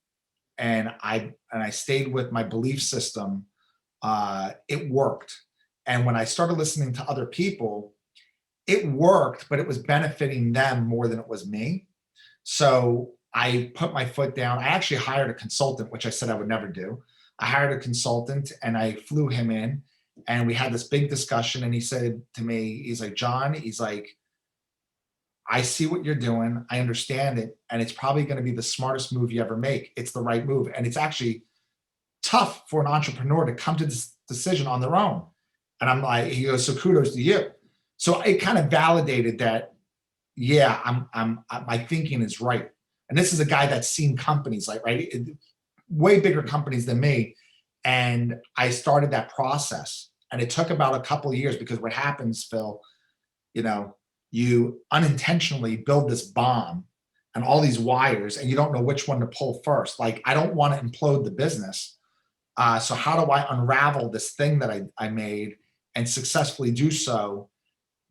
[SPEAKER 1] and I stayed with my belief system, it worked. And when I started listening to other people, it worked, but it was benefiting them more than it was me. So I put my foot down. I actually hired a consultant, which I said I would never do. I hired a consultant and I flew him in and we had this big discussion. And he said to me, he's like, John, he's like, I see what you're doing. I understand it. And it's probably going to be the smartest move you ever make. It's the right move. And it's actually tough for an entrepreneur to come to this decision on their own. And I'm like, he goes, so kudos to you. So it kind of validated that, yeah, my thinking is right. And this is a guy that's seen companies way bigger companies than me. And I started that process and it took about a couple of years because what happens, Phil, you unintentionally build this bomb and all these wires and you don't know which one to pull first. Like, I don't want to implode the business. So how do I unravel this thing that I made and successfully do so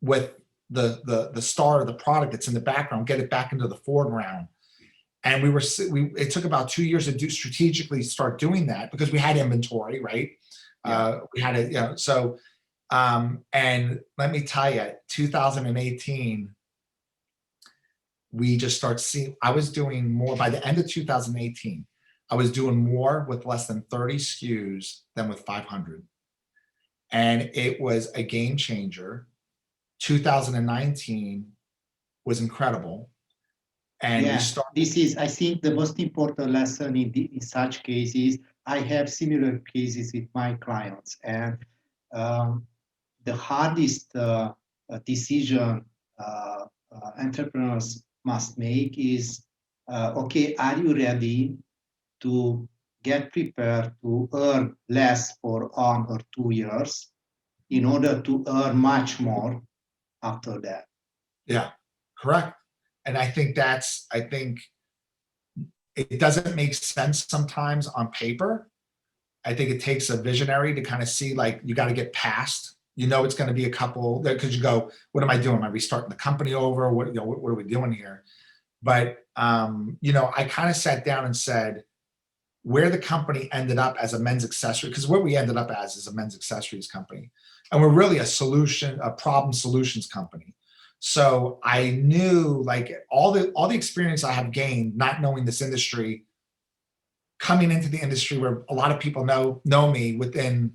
[SPEAKER 1] with the star of the product that's in the background, get it back into the foreground? And it took about 2 years to strategically start doing that because we had inventory, right? Yeah. We had it, so, and let me tell you, 2018, we just start seeing, I was doing more by the end of 2018, I was doing more with less than 30 SKUs than with 500. And it was a game changer. 2019 was incredible. And
[SPEAKER 3] this is, I think, the most important lesson in such cases. I have similar cases with my clients, and the hardest decision entrepreneurs must make is, okay, are you ready to get prepared to earn less for 1 or 2 years in order to earn much more after that?
[SPEAKER 1] Yeah, correct. And I think it doesn't make sense sometimes on paper. I think it takes a visionary to kind of see, like, you got to get past, it's going to be a couple, because you go, what am I doing? Am I restarting the company over? What are we doing here? But, I kind of sat down and said, where the company ended up as a men's accessory, because what we ended up as is a men's accessories company. And we're really a problem solutions company. So I knew, like, all the experience I have gained, not knowing this industry, coming into the industry where a lot of people know me within,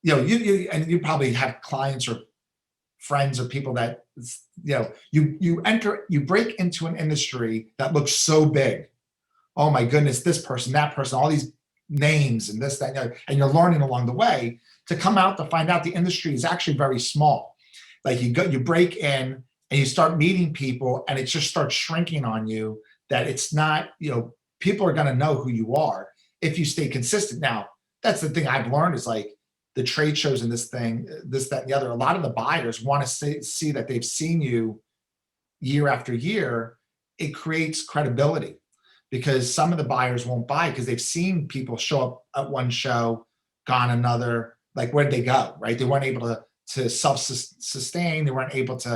[SPEAKER 1] and you probably have clients or friends or people that, you break into an industry that looks so big. Oh my goodness, this person, that person, all these names and this, that, and you're learning along the way to come out to find out the industry is actually very small. Like, you break in and you start meeting people and it just starts shrinking on you, that it's not, people are going to know who you are if you stay consistent. Now, that's the thing I've learned is, like, the trade shows and this, that, and the other, a lot of the buyers want to see that they've seen you year after year. It creates credibility because some of the buyers won't buy because they've seen people show up at one show, gone another, like where'd they go, right? They weren't able to self-sustain. They weren't able to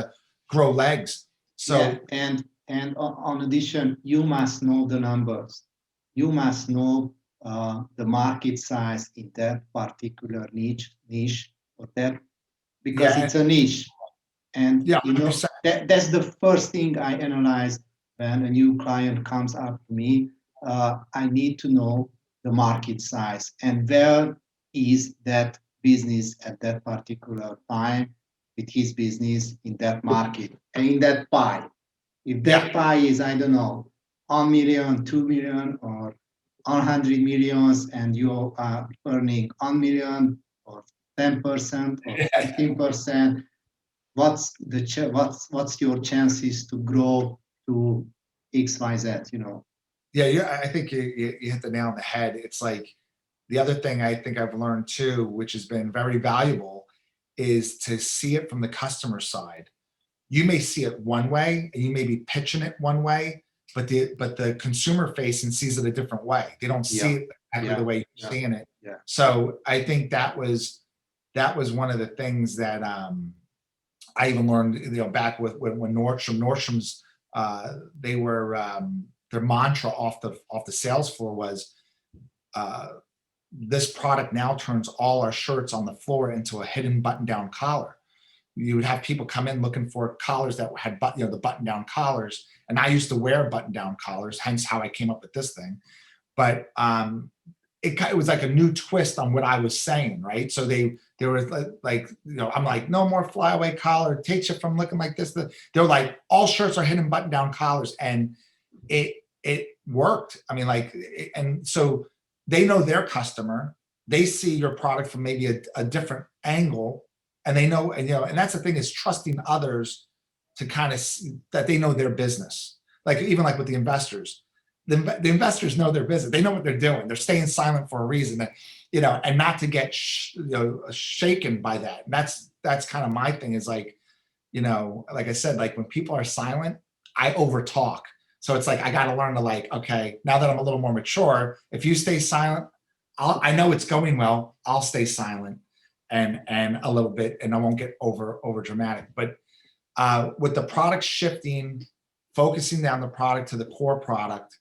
[SPEAKER 1] grow legs. So
[SPEAKER 3] yeah, and on addition, you must know the numbers. You must know the market size in that particular niche or that, because
[SPEAKER 1] yeah,
[SPEAKER 3] it's a niche. And
[SPEAKER 1] yeah,
[SPEAKER 3] you know
[SPEAKER 1] 100%.
[SPEAKER 3] that's the first thing I analyze when a new client comes up to me. I need to know the market size and where is that business at that particular time with his business in that market and in that pie. If that
[SPEAKER 1] Yeah,
[SPEAKER 3] pie is, I don't know, 1 million, 2 million, or 100 millions, and you are earning 1 million or 10% or 15%, what's your chances to grow to XYZ, you know?
[SPEAKER 1] yeah. I think you hit the nail on the head. It's like the other thing I think I've learned too, which has been very valuable, is to see it from the customer side. You may see it one way and you may be pitching it one way, but the consumer facing sees it a different way. They don't see
[SPEAKER 3] Yeah,
[SPEAKER 1] it exactly the
[SPEAKER 3] yeah,
[SPEAKER 1] way you're
[SPEAKER 3] yeah,
[SPEAKER 1] seeing it.
[SPEAKER 3] yeah.
[SPEAKER 1] So I think that was one of the things that I even learned, back with when Nordstrom's, they were, their mantra off the sales floor was, uh, this product now turns all our shirts on the floor into a hidden button down collar. You would have people come in looking for collars that had the button down collars, and I used to wear button down collars, hence how I came up with this thing. But it was like a new twist on what I was saying, right? So they were like, I'm like, no more flyaway collar, it takes you from looking like this. They're like, all shirts are hidden button down collars, and it worked. I mean, like, and so they know their customer, they see your product from maybe a different angle, and they know, and that's the thing, is trusting others to kind of that they know their business. Like, even like with the investors, the investors know their business. They know what they're doing. They're staying silent for a reason, that, and not to get shaken by that. And that's kind of my thing, is like, like I said, like when people are silent, I over talk. So it's like, I got to learn to, like, okay, now that I'm a little more mature, if you stay silent, I know it's going well, I'll stay silent and a little bit, and I won't get over dramatic. But with the product shifting, focusing down the product to the core product,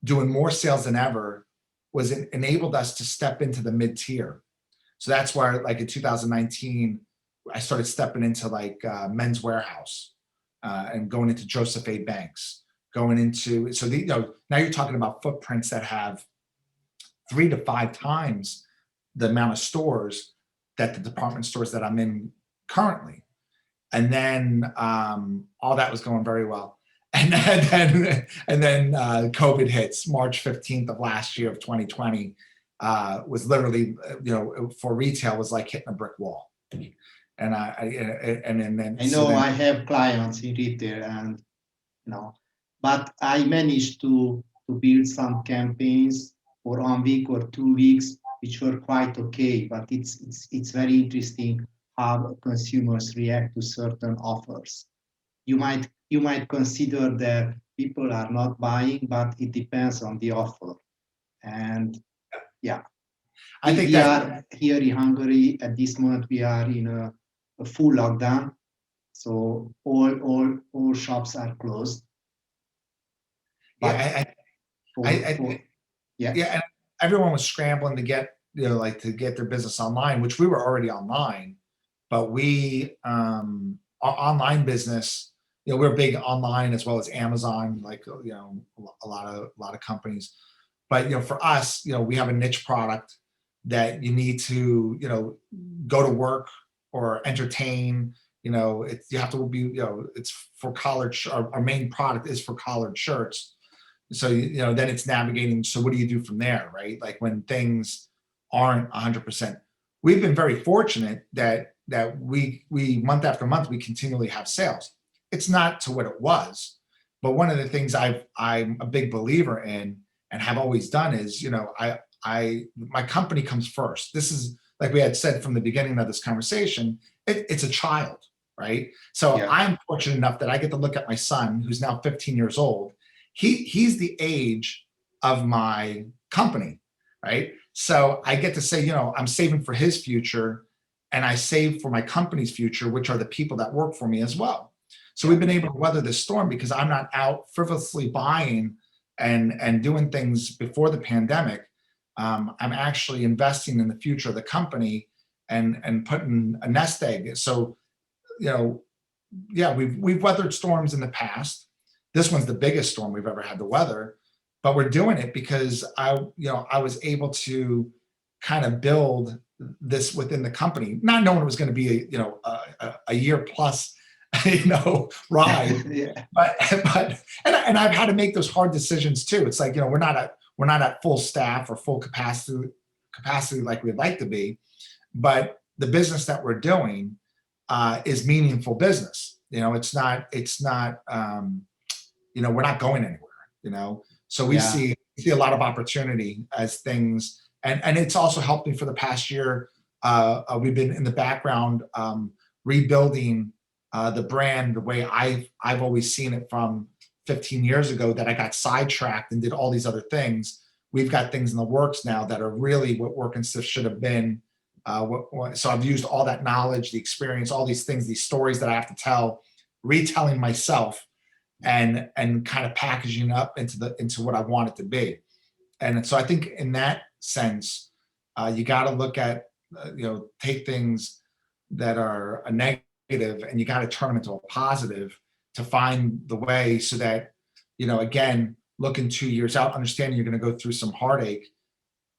[SPEAKER 1] doing more sales than ever, was it enabled us to step into the mid tier. So that's where, like in 2019, I started stepping into like Men's Warehouse, and going into Joseph A. Banks, going into, so now you're talking about footprints that have 3 to 5 times the amount of stores that the department stores that I'm in currently. And then all that was going very well. And then COVID hits March 15th of last year of 2020. Was literally, for retail, was like hitting a brick wall. And then
[SPEAKER 3] I know I have clients in retail, and but I managed to build some campaigns for 1 week or 2 weeks, which were quite okay. But it's very interesting how consumers react to certain offers. You might consider that people are not buying, but it depends on the offer. And yeah,
[SPEAKER 1] I think
[SPEAKER 3] we
[SPEAKER 1] that,
[SPEAKER 3] are here in Hungary at this moment. We are in a full lockdown, so all shops are closed. But
[SPEAKER 1] yeah,
[SPEAKER 3] yeah,
[SPEAKER 1] yeah, and everyone was scrambling to get, like, to get their business online, which we were already online, but our online business, we're big online as well as Amazon, like, a lot of companies. But for us, we have a niche product that you need to, go to work or entertain. You have to be, it's for collared. Our main product is for collared shirts. So then it's navigating. So what do you do from there, right? Like when things aren't 100%. We've been very fortunate that we month after month we continually have sales. It's not to what it was, but one of the things I'm a big believer in and have always done is, my company comes first. This is, like we had said from the beginning of this conversation, it's a child, right? So
[SPEAKER 3] yeah,
[SPEAKER 1] I'm fortunate enough that I get to look at my son, who's now 15 years old. He's the age of my company, right? So I get to say, I'm saving for his future, and I save for my company's future, which are the people that work for me as well. So we've been able to weather this storm because I'm not out frivolously buying and doing things before the pandemic. I'm actually investing in the future of the company and putting a nest egg. So, yeah, we've weathered storms in the past. This one's the biggest storm we've ever had to weather, but we're doing it because I was able to kind of build this within the company, not knowing it was going to be a year plus, ride.
[SPEAKER 3] Yeah.
[SPEAKER 1] But and I've had to make those hard decisions too. It's like, we're not at full staff or full capacity like we'd like to be, but the business that we're doing is meaningful business. It's not we're not going anywhere. So we see a lot of opportunity as things, and it's also helped me for the past year. We've been in the background rebuilding the brand the way I've always seen it from 15 years ago, that I got sidetracked and did all these other things. We've got things in the works now that are really what Würkin should have been. So I've used all that knowledge, the experience, all these things, these stories that I have to tell, retelling myself, and kind of packaging up into what I want it to be. And so I think in that sense, you got to look at, take things that are a negative and you got to turn them into a positive to find the way so that, again, looking 2 years out, understanding you're going to go through some heartache.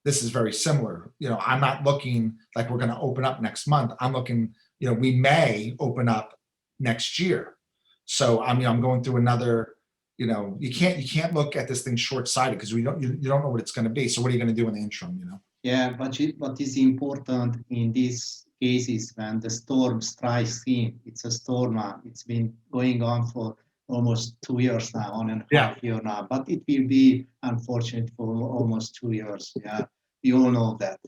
[SPEAKER 1] This is very similar. I'm not looking like we're going to open up next month. I'm looking, we may open up next year. So I'm going through another, you can't look at this thing short-sighted because you don't know what it's going to be. So what are you going to do in the interim,
[SPEAKER 3] Yeah, but what is important in these cases when the storm strikes in, it's a storm. It's been going on for almost 2 years now, 1.5 years now, but it will be unfortunate for almost 2 years. Yeah, we all know that.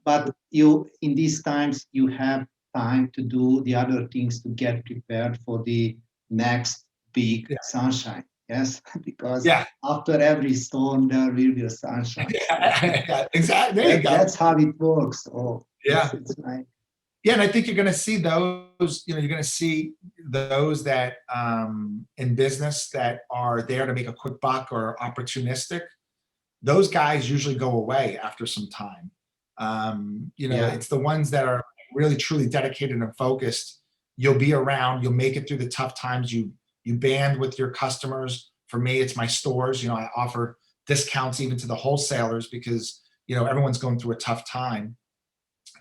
[SPEAKER 3] But you, in these times, you have time to do the other things to get prepared for the next big sunshine. Yes, because after every storm there will be a sunshine.
[SPEAKER 1] Exactly. There you go.
[SPEAKER 3] That's how it works. Oh, it's like,
[SPEAKER 1] and I think you're going to see those. You're going to see those that in business that are there to make a quick buck or opportunistic. Those guys usually go away after some time. It's the ones that are really truly dedicated and focused. You'll be around. You'll make it through the tough times. You band with your customers. For me, it's my stores. I offer discounts even to the wholesalers because, everyone's going through a tough time,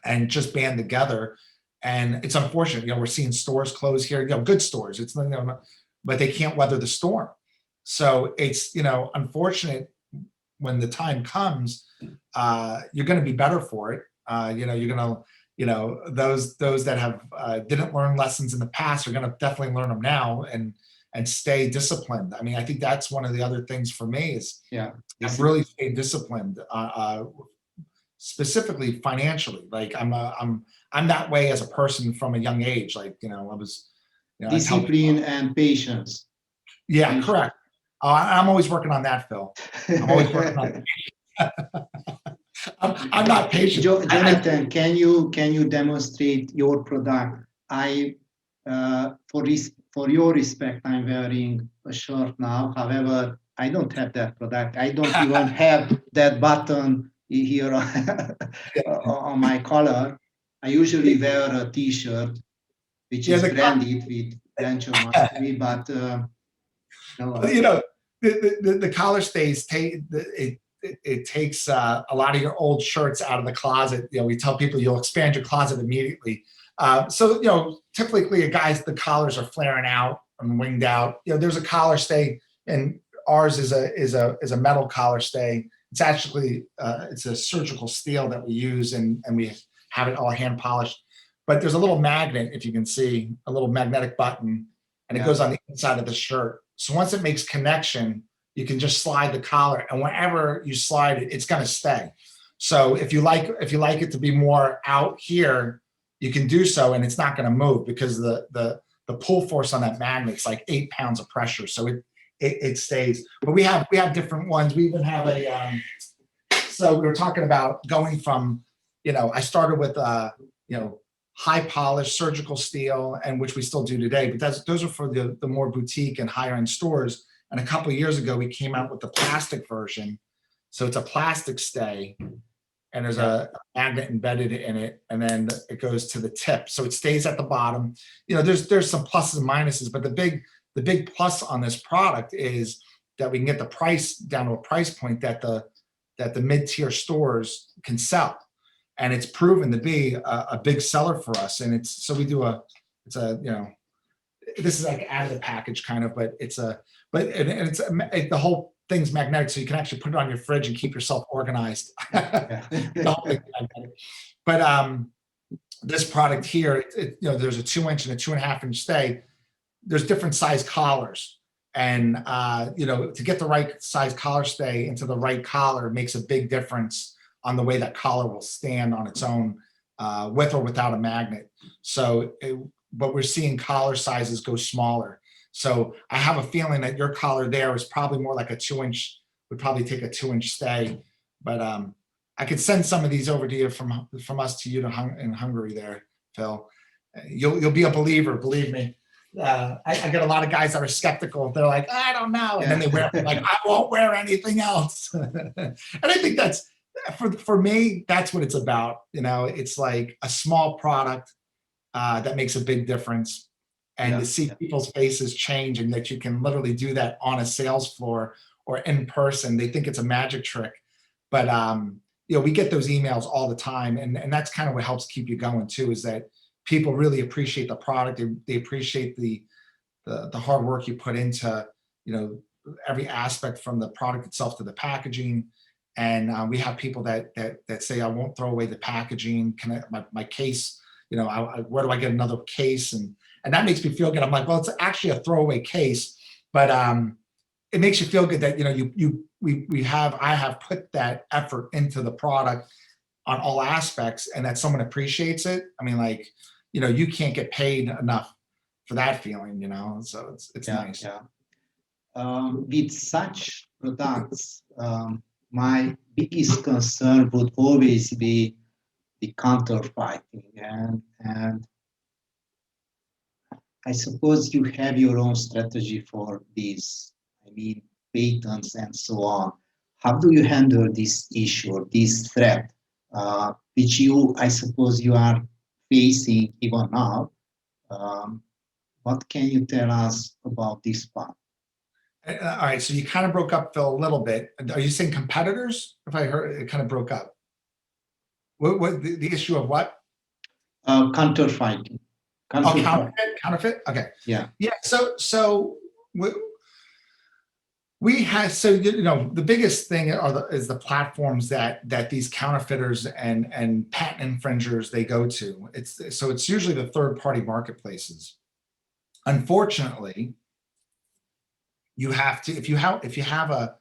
[SPEAKER 1] and just band together. And it's unfortunate, we're seeing stores close here, good stores. It's, but they can't weather the storm. So it's, unfortunate when the time comes, you're going to be better for it. You're going to, those that have didn't learn lessons in the past are going to definitely learn them now and stay disciplined. I think that's one of the other things for me is I've really stayed disciplined, specifically financially. Like I'm that way as a person from a young age. Like, I was
[SPEAKER 3] discipline and patience.
[SPEAKER 1] Yeah, correct. I'm always working on that, Phil. I'm always working on that. I'm not patient.
[SPEAKER 3] Jonathan, can you demonstrate your product? For your respect, I'm wearing a shirt now. However, I don't have that product. I don't even have that button here on my collar. I usually wear a T-shirt, which is branded with Venture Mastery, but
[SPEAKER 1] the collar stays. It takes a lot of your old shirts out of the closet. We tell people you'll expand your closet immediately. So typically, the collars are flaring out and winged out. There's a collar stay, and ours is a metal collar stay. It's actually it's a surgical steel that we use, and we have it all hand polished. But there's a little magnet, if you can see, a little magnetic button, and it goes on the inside of the shirt. So once it makes connection, you can just slide the collar, and whenever you slide it, it's going to stay. So if you like it to be more out here, you can do so, and it's not going to move because the pull force on that magnet is like 8 pounds of pressure, so it stays. But we have different ones. We even have a So we were talking about going from, I started with, high polished surgical steel, and which we still do today, but those are for the more boutique and higher end stores. And a couple of years ago, we came out with the plastic version. So it's a plastic stay, and there's a magnet embedded in it, and then it goes to the tip, so it stays at the bottom. There's some pluses and minuses, but the big plus on this product is that we can get the price down to a price point that the mid-tier stores can sell, and it's proven to be a big seller for us. And so we do this is like out of the package kind of, but the whole thing's magnetic, so you can actually put it on your fridge and keep yourself organized. The whole thing's magnetic. But this product here, there's a 2-inch and a 2.5-inch stay. There's different size collars, and to get the right size collar stay into the right collar makes a big difference on the way that collar will stand on its own, with or without a magnet. But we're seeing collar sizes go smaller. So I have a feeling that your collar there is probably more like a 2-inch, would probably take a 2-inch stay. But I could send some of these over to you from us to you in Hungary there, Phil. You'll be a believer, believe me. I get a lot of guys that are skeptical. They're like, I don't know. And then they wear like, I won't wear anything else. And I think that's, for me, that's what it's about. It's like a small product that makes a big difference. And to see people's faces change, and that you can literally do that on a sales floor or in person, they think it's a magic trick. But we get those emails all the time, and that's kind of what helps keep you going too, is that people really appreciate the product. They appreciate the hard work you put into, every aspect, from the product itself to the packaging. And we have people that say, I won't throw away the packaging. Can my case, where do I get another case? And that makes me feel good. I'm like, well, it's actually a throwaway case, but it makes you feel good that, I have put that effort into the product on all aspects, and that someone appreciates it. I mean, like, you can't get paid enough for that feeling, so it's nice.
[SPEAKER 3] With such products, my biggest concern would always be the counterfeiting, and I suppose you have your own strategy for this. I mean, patents and so on. How do you handle this issue or this threat, which I suppose you are facing even now? What can you tell us about this part?
[SPEAKER 1] All right, so you kind of broke up, Phil, a little bit. Are you saying competitors? If I heard, it kind of broke up. What the issue of what?
[SPEAKER 3] Counterfeiting.
[SPEAKER 1] Counterfeit. Okay.
[SPEAKER 3] Yeah.
[SPEAKER 1] So we have, the biggest thing is the platforms that these counterfeiters and patent infringers, they go to. It's usually the third-party marketplaces. Unfortunately, you have to, if you have a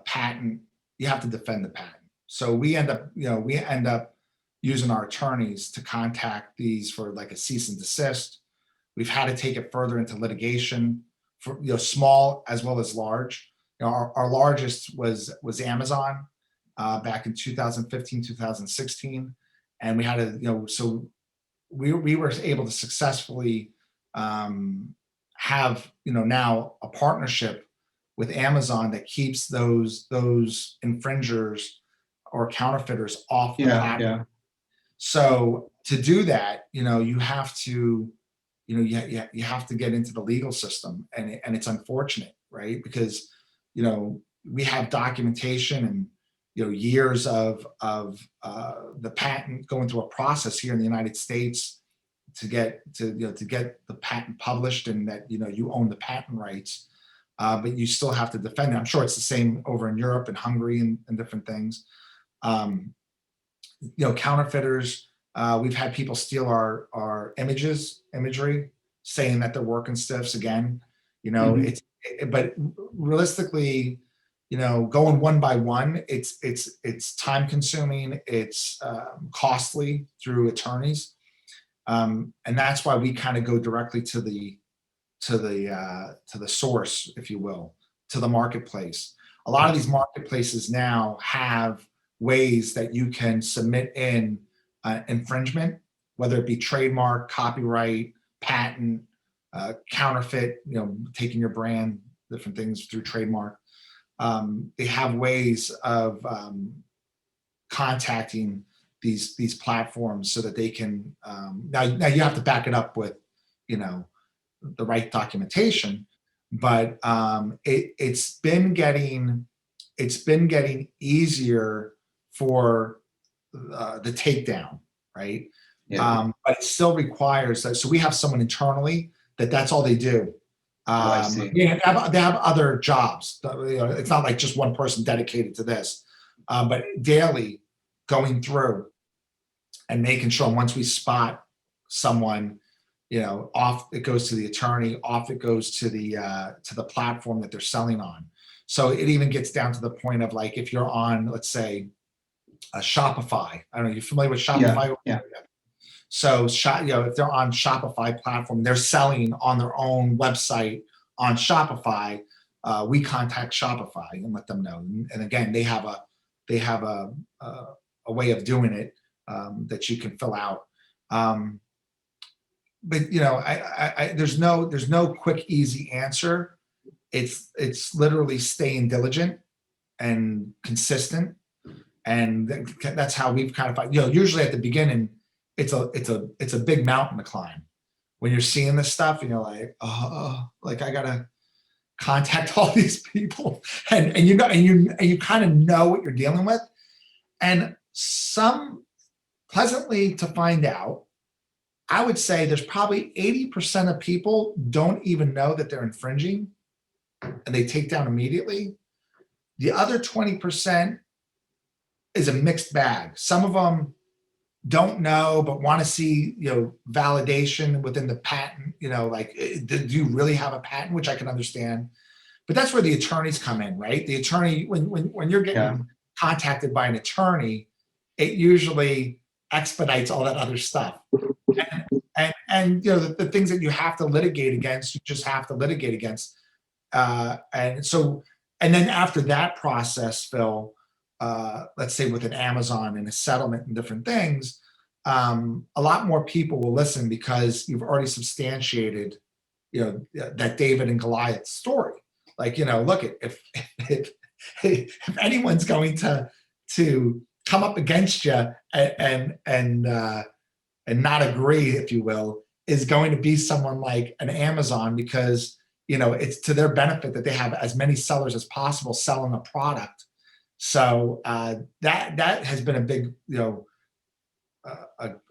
[SPEAKER 1] patent, you have to defend the patent. So we end up using our attorneys to contact these for like a cease and desist. We've had to take it further into litigation for small as well as large. Our largest was Amazon back in 2015, 2016, and we had to so we were able to successfully have now a partnership with Amazon that keeps those infringers or counterfeiters off the platform. Yeah. So to do that, you have to, you have to get into the legal system, and it's unfortunate, right? Because we have documentation and years of the patent going through a process here in the United States to get the patent published, and that you own the patent rights, but you still have to defend it. I'm sure it's the same over in Europe and Hungary and different things. Counterfeiters, we've had people steal our imagery, saying that they're working stiffs again. But realistically, going one by one, it's time consuming, it's costly through attorneys. And that's why we kind of go directly to the source, if you will, to the marketplace. a lot of these marketplaces now have ways that you can submit in infringement, whether it be trademark, copyright, patent, counterfeit, taking your brand, different things through trademark. They have ways of contacting these platforms so that they can now you have to back it up with the right documentation, but it's been getting easier for the takedown, right? But it still requires that. So we have someone internally that's all they do.
[SPEAKER 3] I see.
[SPEAKER 1] They have other jobs. It's not like just one person dedicated to this, but daily going through and making sure once we spot someone, off it goes to the attorney, off it goes to the platform that they're selling on. So it even gets down to the point of like if you're on, let's say, a Shopify. I don't know, you familiar with Shopify?
[SPEAKER 3] Yeah.
[SPEAKER 1] So if they're on Shopify platform, they're selling on their own website on Shopify. We contact Shopify and let them know. And again, they have a way of doing it that you can fill out. But there's no quick, easy answer. It's literally staying diligent and consistent, and that's how we've kind of usually at the beginning, it's a big mountain to climb when you're seeing this stuff and you're like, like I gotta contact all these people, and you kind of know what you're dealing with, and some pleasantly to find out. I would say there's probably 80% of people don't even know that they're infringing and they take down immediately. The other 20% is a mixed bag. Some of them don't know, but want to see, validation within the patent, like, do you really have a patent, which I can understand. But that's where the attorneys come in, right? The attorney, when you're getting contacted by an attorney, it usually expedites all that other stuff. And the things that you have to litigate against, you just have to litigate against. And then after that process, Phil, let's say with an Amazon and a settlement and different things, a lot more people will listen because you've already substantiated, that David and Goliath story. Like, look, if anyone's going to come up against you and not agree, if you will, is going to be someone like an Amazon, because it's to their benefit that they have as many sellers as possible selling a product. So that has been a big,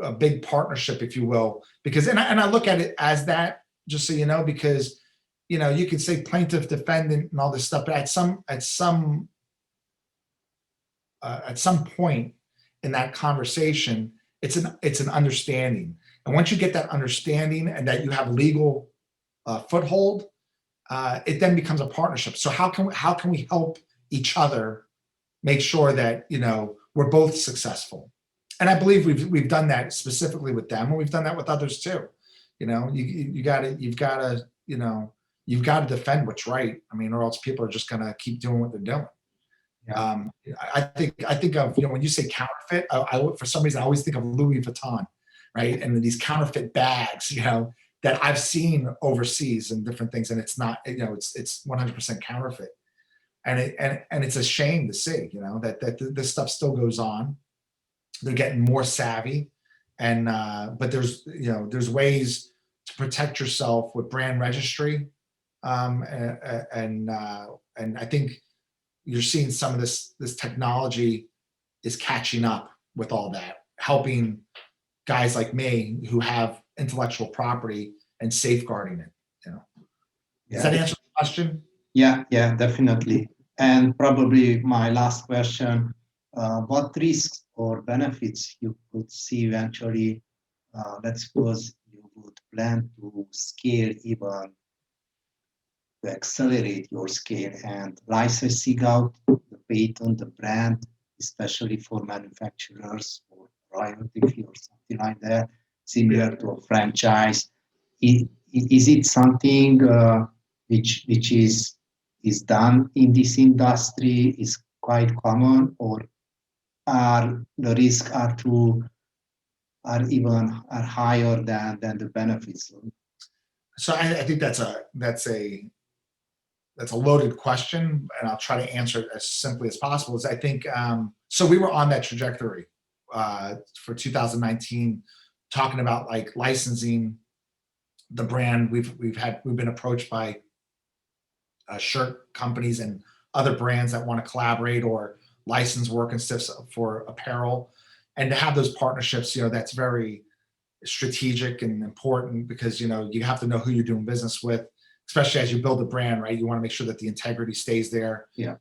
[SPEAKER 1] a big partnership, if you will, because and I look at it as that, just so you know, because you can say plaintiff, defendant, and all this stuff, but at some point in that conversation, it's an understanding, and once you get that understanding and that you have legal foothold, it then becomes a partnership. So how can we help each other make sure that we're both successful? And I believe we've done that specifically with them, and we've done that with others too. You've got to defend what's right. I mean, or else people are just gonna keep doing what they're doing.
[SPEAKER 3] Yeah.
[SPEAKER 1] I think of, when you say counterfeit, I for some reason I always think of Louis Vuitton, right? And these counterfeit bags, that I've seen overseas and different things, and it's not, it's 100% counterfeit, and it's a shame to see, that this stuff still goes on. They're getting more savvy, and but there's ways to protect yourself with brand registry, and I think you're seeing some of this technology is catching up with all that, helping guys like me who have intellectual property and safeguarding it. Does that answer the question?
[SPEAKER 3] Yeah, definitely. And probably my last question, what risks or benefits you could see eventually? Let's suppose you would plan to scale, even to accelerate your scale and licensing out the patent, the brand, especially for manufacturers or royalty fee or something like that, similar to a franchise. Is it something which is is done in this industry is quite common, or are the risks are higher than the benefits?
[SPEAKER 1] So I think that's a loaded question, and I'll try to answer it as simply as possible. Is I think so. We were on that trajectory for 2019, talking about like licensing the brand. We've been approached by shirt companies and other brands that want to collaborate or license Work and Stiffs for apparel, and to have those partnerships, that's very strategic and important because you have to know who you're doing business with, especially as you build a brand, right? You want to make sure that the integrity stays there.
[SPEAKER 3] Yeah.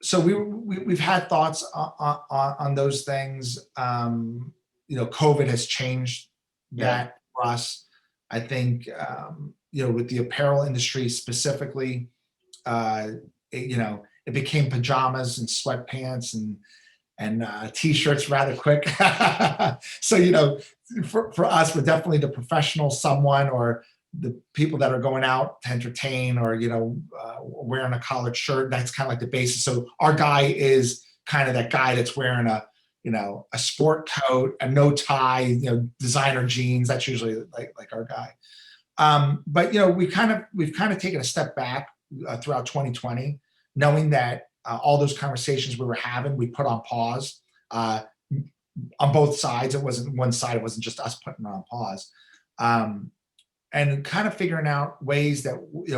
[SPEAKER 1] So we've had thoughts on those things. COVID has changed that for us. I think with the apparel industry specifically, it became pajamas and sweatpants and t-shirts rather quick. So for us, we're definitely the professional someone or the people that are going out to entertain or wearing a collared shirt. That's kind of like the basis. So our guy is kind of that guy that's wearing a sport coat, a no tie, designer jeans. That's usually like our guy. But we've kind of taken a step back throughout 2020, knowing that all those conversations we were having, we put on pause on both sides. It wasn't one side. It wasn't just us putting it on pause. And kind of figuring out ways that,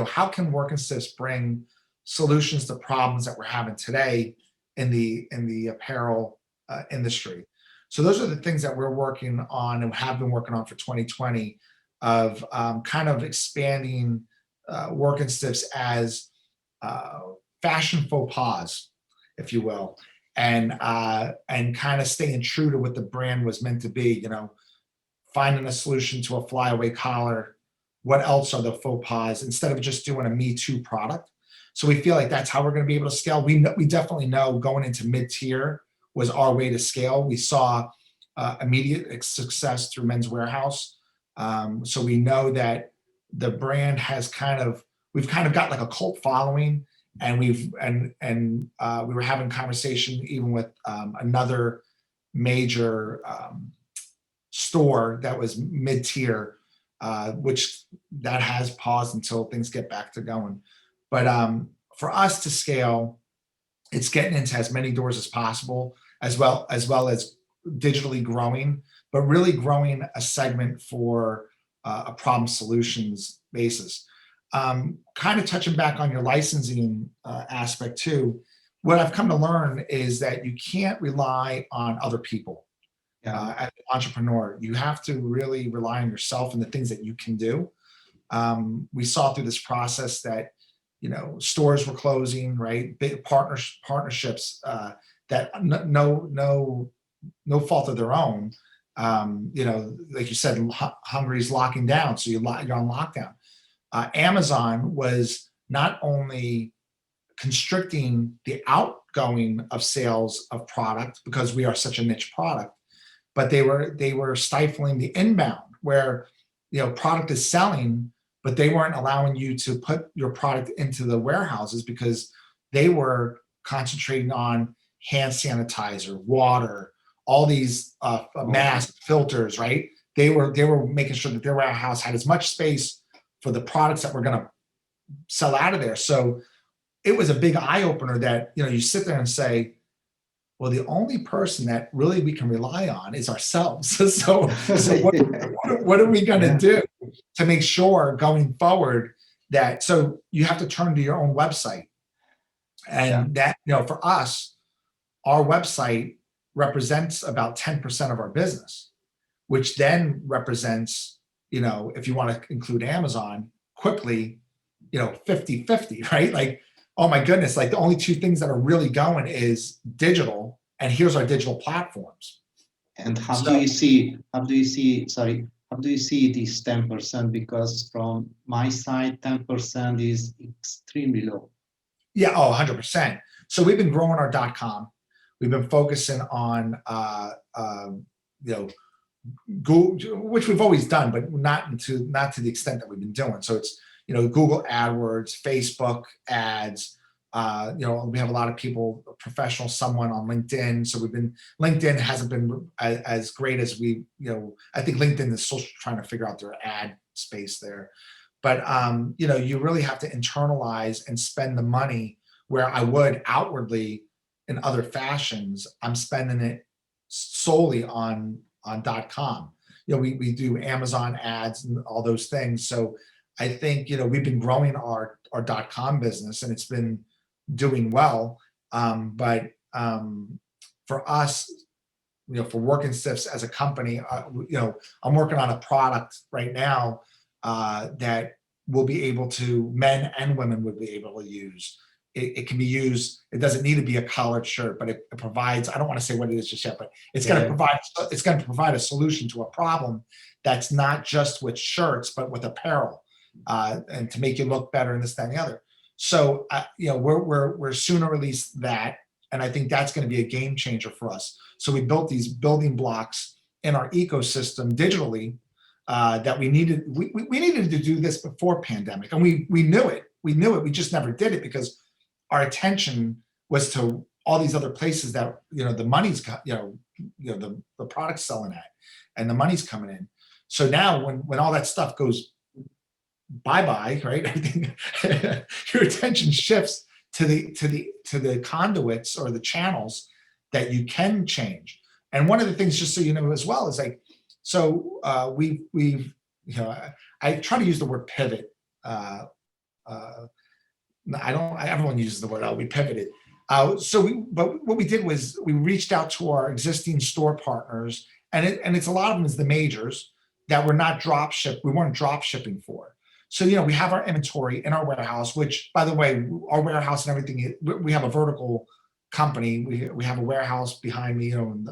[SPEAKER 1] how can Work and Stiffs bring solutions to problems that we're having today in the apparel industry. So those are the things that we're working on and have been working on for 2020 of kind of expanding Work and Stiffs as fashion faux pas, if you will, and kind of staying true to what the brand was meant to be, finding a solution to a flyaway collar. What else are the faux pas instead of just doing a Me Too product? So we feel like that's how we're going to be able to scale. We definitely know going into mid-tier was our way to scale. We saw immediate success through Men's Warehouse. So we know that the brand has we've kind of got like a cult following, and we were having conversation even with another major store that was mid-tier, which that has paused until things get back to going. But for us to scale, it's getting into as many doors as possible, as well as digitally growing, but really growing a segment for a problem solutions basis. Kind of touching back on your licensing aspect too, what I've come to learn is that you can't rely on other people. As an entrepreneur, you have to really rely on yourself and the things that you can do. We saw through this process that stores were closing, right? Big partnerships that no fault of their own. Like you said, Hungary's locking down, so you're on lockdown. Amazon was not only constricting the outgoing of sales of product because we are such a niche product, but they were stifling the inbound where product is selling, but they weren't allowing you to put your product into the warehouses because they were concentrating on hand sanitizer, water, all these masks, filters, right? They were making sure that their warehouse had as much space for the products that were going to sell out of there. So it was a big eye opener that you sit there and say, well, the only person that really we can rely on is ourselves. So what are we going to do to make sure going forward that, so you have to turn to your own website. And that, for us, our website represents about 10% of our business, which then represents, if you want to include Amazon, quickly, 50-50, right? Like, oh my goodness, like the only two things that are really going is digital, and here's our digital platforms.
[SPEAKER 3] And how do you see this 10%? Because from my side, 10% is extremely low.
[SPEAKER 1] Yeah, 100%. So we've been growing our .com. We've been focusing on, Google, which we've always done, but not to the extent that we've been doing. So it's, Google AdWords, Facebook ads. We have a lot of people, professional, someone on LinkedIn. So LinkedIn hasn't been as great as I think LinkedIn is still trying to figure out their ad space there. But, you really have to internalize and spend the money where I would outwardly in other fashions. I'm spending it solely on .com. We do Amazon ads and all those things. So I think, we've been growing our .com business, and it's been doing well. But for us, for Würkin Stiffs as a company, I'm working on a product right now that will be able to, men and women would be able to use. It can be used. It doesn't need to be a collared shirt, but it provides. I don't want to say what it is just yet, but it's going to provide. It's going to provide a solution to a problem that's not just with shirts, but with apparel, and to make you look better and this, that, and the other. So we're soon to release that, and I think that's going to be a game changer for us. So we built these building blocks in our ecosystem digitally that we needed. We needed to do this before pandemic, and we knew it. We knew it. We just never did it because our attention was to all these other places that the money's the product's selling at, and the money's coming in. So now when all that stuff goes bye-bye, right? Everything, your attention shifts to the conduits or the channels that you can change. And one of the things, just so you know as well, is like, so we've I try to use the word pivot. Everyone uses the word, we pivoted. But what we did was we reached out to our existing store partners, and it's a lot of them is the majors that we're not we weren't drop shipping for. So, we have our inventory in our warehouse, which, by the way, our warehouse and everything, we have a vertical company. We have a warehouse behind me, in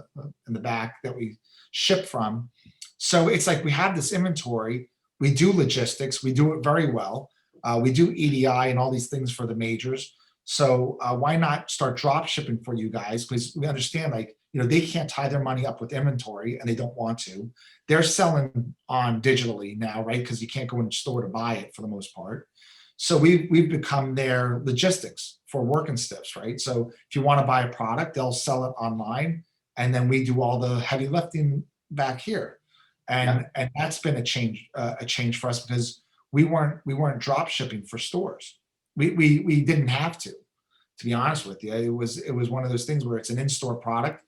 [SPEAKER 1] the back that we ship from. So it's like we have this inventory. We do logistics. We do it very well. We do EDI and all these things for the majors. So why not start drop shipping for you guys? Because we understand, they can't tie their money up with inventory, and they don't want to. They're selling on digitally now, right? Because you can't go in store to buy it for the most part. So we've become their logistics for Würkin Stiffs, right? So if you want to buy a product, they'll sell it online, and then we do all the heavy lifting back here. And that's been a change for us, because we weren't drop shipping for stores. We didn't have to be honest with you. It was one of those things where it's an in-store product.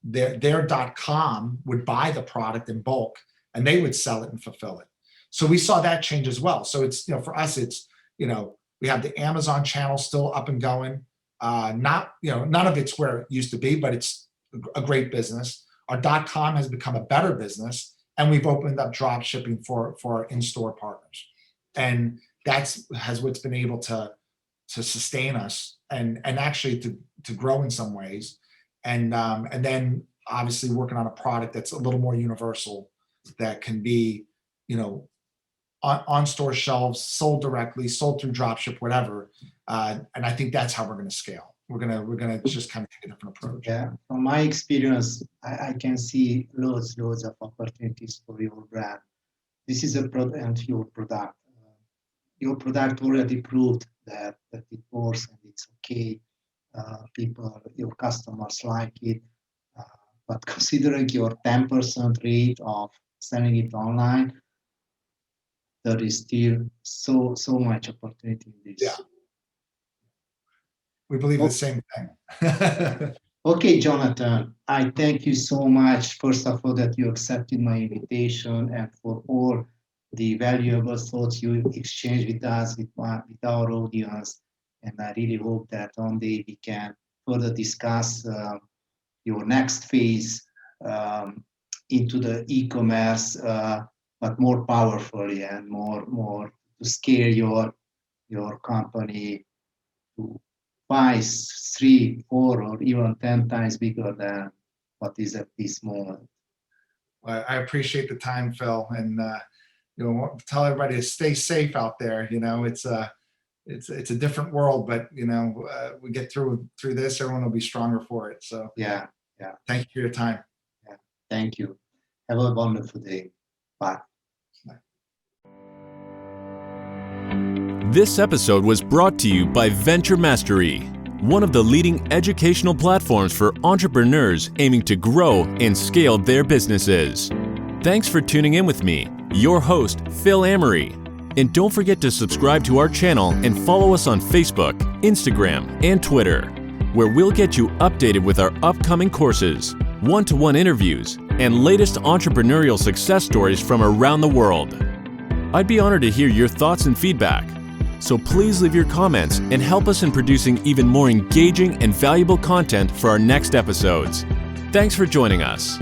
[SPEAKER 1] Their .com would buy the product in bulk, and they would sell it and fulfill it. So we saw that change as well. So it's, for us, it's, we have the Amazon channel still up and going. None of it's where it used to be, but it's a great business. Our .com has become a better business, and we've opened up drop shipping for our in-store partners. And that's what's been able to sustain us and actually to grow in some ways. And then obviously working on a product that's a little more universal, that can be, on store shelves, sold directly, sold through dropship, whatever. And I think that's how we're going to scale. We're gonna just kind of take a different approach.
[SPEAKER 3] Yeah, from my experience, I can see loads of opportunities for your brand. This is a product, and your product. Your product already proved that it works and it's okay. People, your customers like it. But considering your 10% rate of selling it online, there is still so much opportunity in this.
[SPEAKER 1] Yeah. We believe the same thing.
[SPEAKER 3] Okay, Jonathan, I thank you so much, first of all, that you accepted my invitation, and for all the valuable thoughts you exchanged with us, with our audience. And I really hope that one day we can further discuss your next phase into the e-commerce, but more powerfully and more to scale your company to 5, 3, 4, or even 10 times bigger than what is at this moment.
[SPEAKER 1] Well, I appreciate the time, Phil, and tell everybody to stay safe out there. It's a different world, but we get through this, everyone will be stronger for it. So
[SPEAKER 3] yeah.
[SPEAKER 1] Thank you for your time.
[SPEAKER 3] Yeah, thank you. Have a wonderful day. Bye.
[SPEAKER 2] This episode was brought to you by Venture Mastery, one of the leading educational platforms for entrepreneurs aiming to grow and scale their businesses. Thanks for tuning in with me, your host, Phil Amery. And don't forget to subscribe to our channel and follow us on Facebook, Instagram, and Twitter, where we'll get you updated with our upcoming courses, one-to-one interviews, and latest entrepreneurial success stories from around the world. I'd be honored to hear your thoughts and feedback. So please leave your comments and help us in producing even more engaging and valuable content for our next episodes. Thanks for joining us.